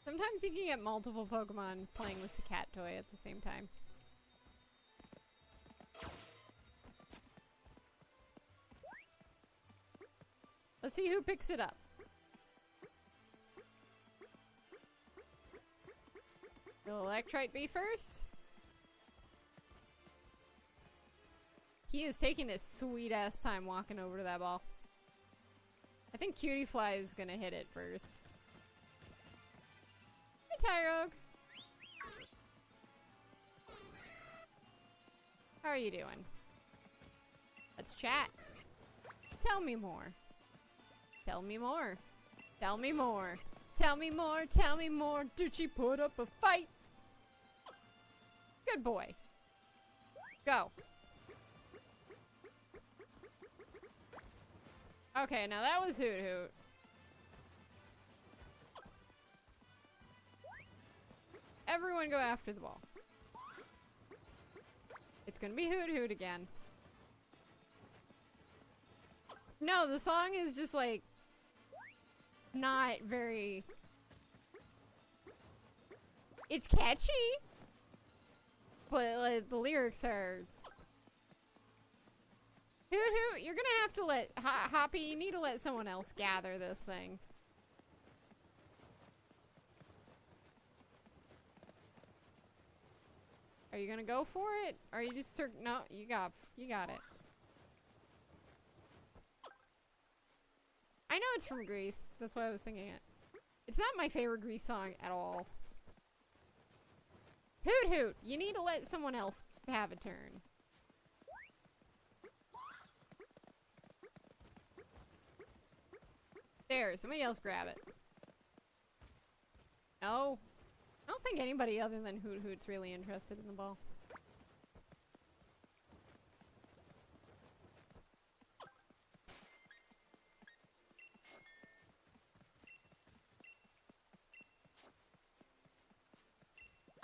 Speaker 1: Sometimes you can get multiple Pokemon playing with the cat toy at the same time. Let's see who picks it up. Will Electrite be first? He is taking a sweet ass time walking over to that ball. I think Cutie Fly is gonna hit it first. Hi, Tyrogue. How are you doing? Let's chat. Tell me more. Tell me more. Tell me more. Tell me more. Tell me more. Did she put up a fight? Good boy. Go. Okay, now that was Hoot Hoot. Everyone go after the ball. It's gonna be Hoot Hoot again. No, the song is just like not very... It's catchy, but like, the lyrics are... Hoot Hoot, you're gonna have to let... Hoppy, you need to let someone else gather this thing. Are you gonna go for it? Or are you just... No, you got it. I know it's from Grease. That's why I was singing it. It's not my favorite Grease song at all. Hoot Hoot! You need to let someone else have a turn. There, somebody else grab it. No. I don't think anybody other than Hoot Hoot's really interested in the ball.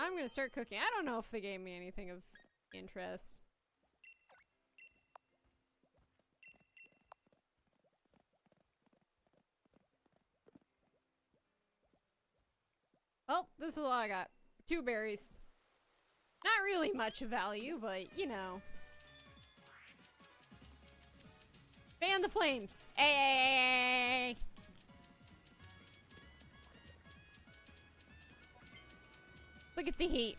Speaker 1: I'm gonna start cooking. I don't know if they gave me anything of interest. Oh, this is all I got. 2 berries. Not really much value, but you know. Fan the flames. Hey! Look at the heat.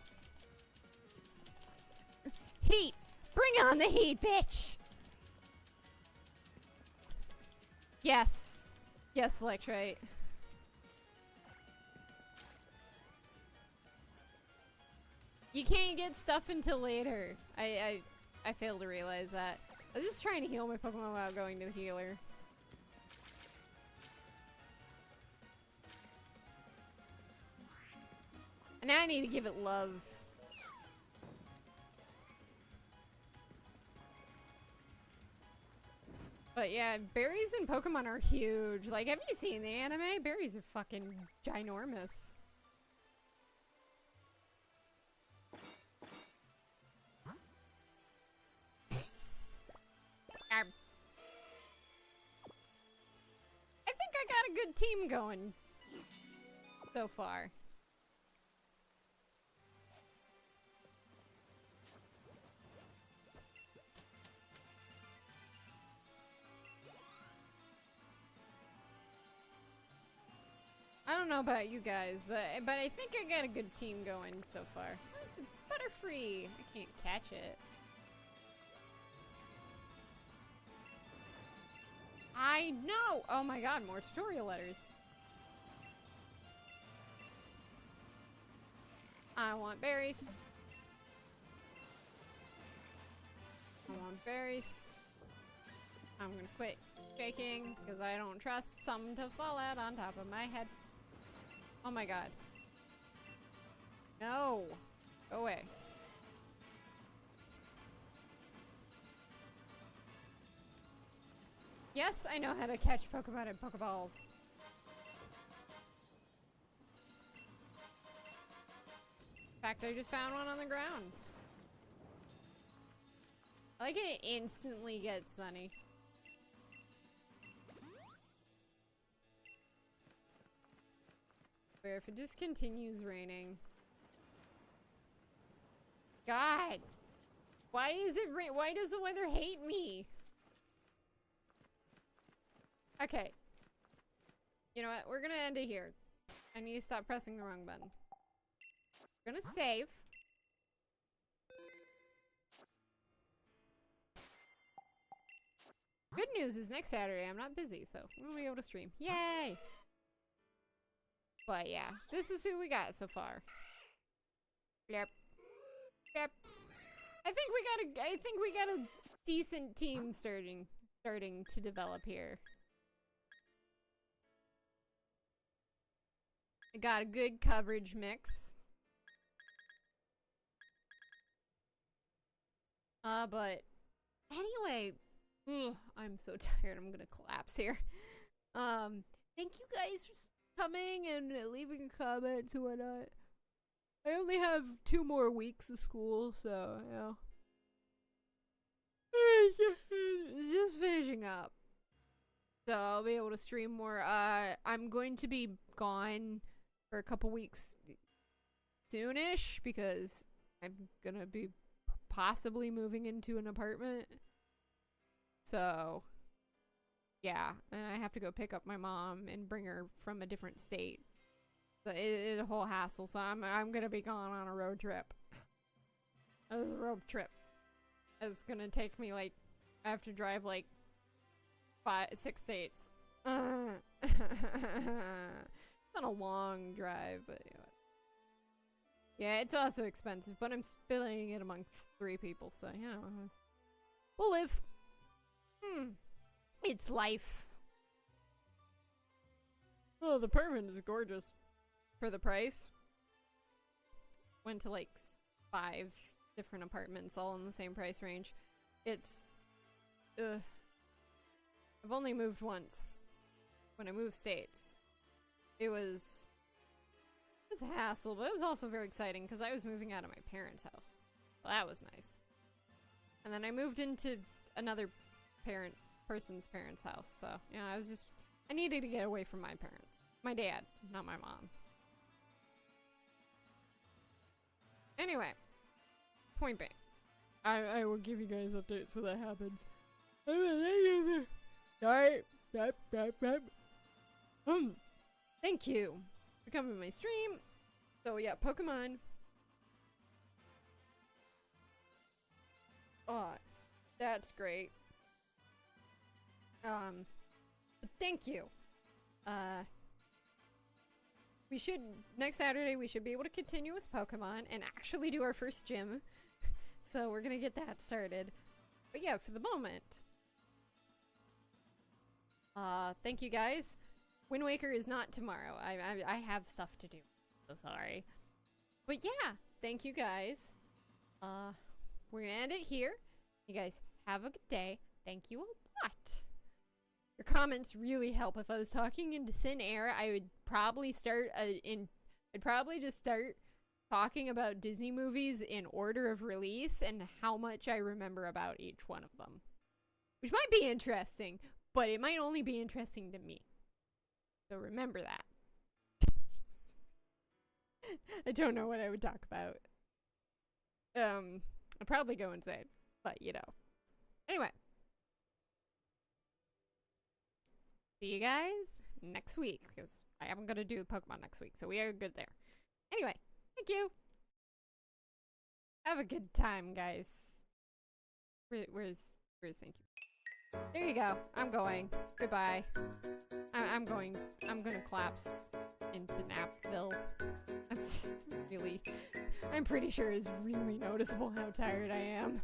Speaker 1: Heat! Bring on the heat, bitch! Yes. Yes, Electrite. You can't get stuff until later. I failed to realize that. I was just trying to heal my Pokemon without going to the healer. And now I need to give it love. But yeah, berries in Pokemon are huge. Like, have you seen the anime? Berries are fucking ginormous. I think I got a good team going so far. I don't know about you guys, but I think I got a good team going so far. Butterfree! I can't catch it. I know! Oh my god, more tutorial letters. I want berries. I want berries. I'm gonna quit shaking because I don't trust something to fall out on top of my head. Oh my god. No! Go away. Yes, I know how to catch Pokemon and Pokeballs. In fact, I just found one on the ground. I like it instantly gets sunny. Where if it just continues raining. God! Why is it why does the weather hate me? Okay. You know what? We're gonna end it here. I need to stop pressing the wrong button. We're gonna save. Good news is next Saturday I'm not busy, so we'll be able to stream. Yay! But yeah, this is who we got so far. Yep. Yep. I think we got a decent team starting to develop here. I got a good coverage mix. But anyway, I'm so tired. I'm gonna collapse here. Thank you guys for coming and leaving comments and whatnot. I only have 2 more weeks of school, so yeah. Just finishing up. So I'll be able to stream more. I'm going to be gone for a couple weeks soonish because I'm gonna be possibly moving into an apartment. So yeah, and I have to go pick up my mom and bring her from a different state. So it's a whole hassle. So I'm gonna be gone on a road trip. A road trip. It's gonna take me like I have to drive like 6 states. It's not a long drive, but you know. Yeah, it's also expensive, but I'm splitting it amongst 3 people, so you know, we'll live. It's life. Oh, the apartment is gorgeous for the price. Went to like 5 different apartments, all in the same price range. It's, I've only moved once. When I moved states, it was was a hassle, but it was also very exciting because I was moving out of my parents' house. Well, that was nice. And then I moved into another person's parents' house. So, yeah, I needed to get away from my parents. My dad, not my mom. Anyway, point being, I will give you guys updates when that happens. Alright. Thank you for coming to my stream. So yeah, Pokemon. Oh, that's great. Thank you. Next Saturday we should be able to continue with Pokemon and actually do our first gym. So we're gonna get that started. But yeah, for the moment. Thank you guys. Wind Waker is not tomorrow. I have stuff to do. So sorry. But yeah, thank you guys. We're gonna end it here. You guys have a good day. Thank you a lot. Your comments really help. If I was talking into thin air, I would probably start I'd probably just start talking about Disney movies in order of release and how much I remember about each one of them. Which might be interesting, but it might only be interesting to me. So remember that. I don't know what I would talk about. I'd probably go insane, but you know. Anyway. See you guys next week, because I am going to do Pokemon next week, so we are good there. Anyway, thank you. Have a good time, guys. Where's thank you? There you go. I'm going. Goodbye. I'm gonna collapse into Napville. I'm pretty sure it's really noticeable how tired I am.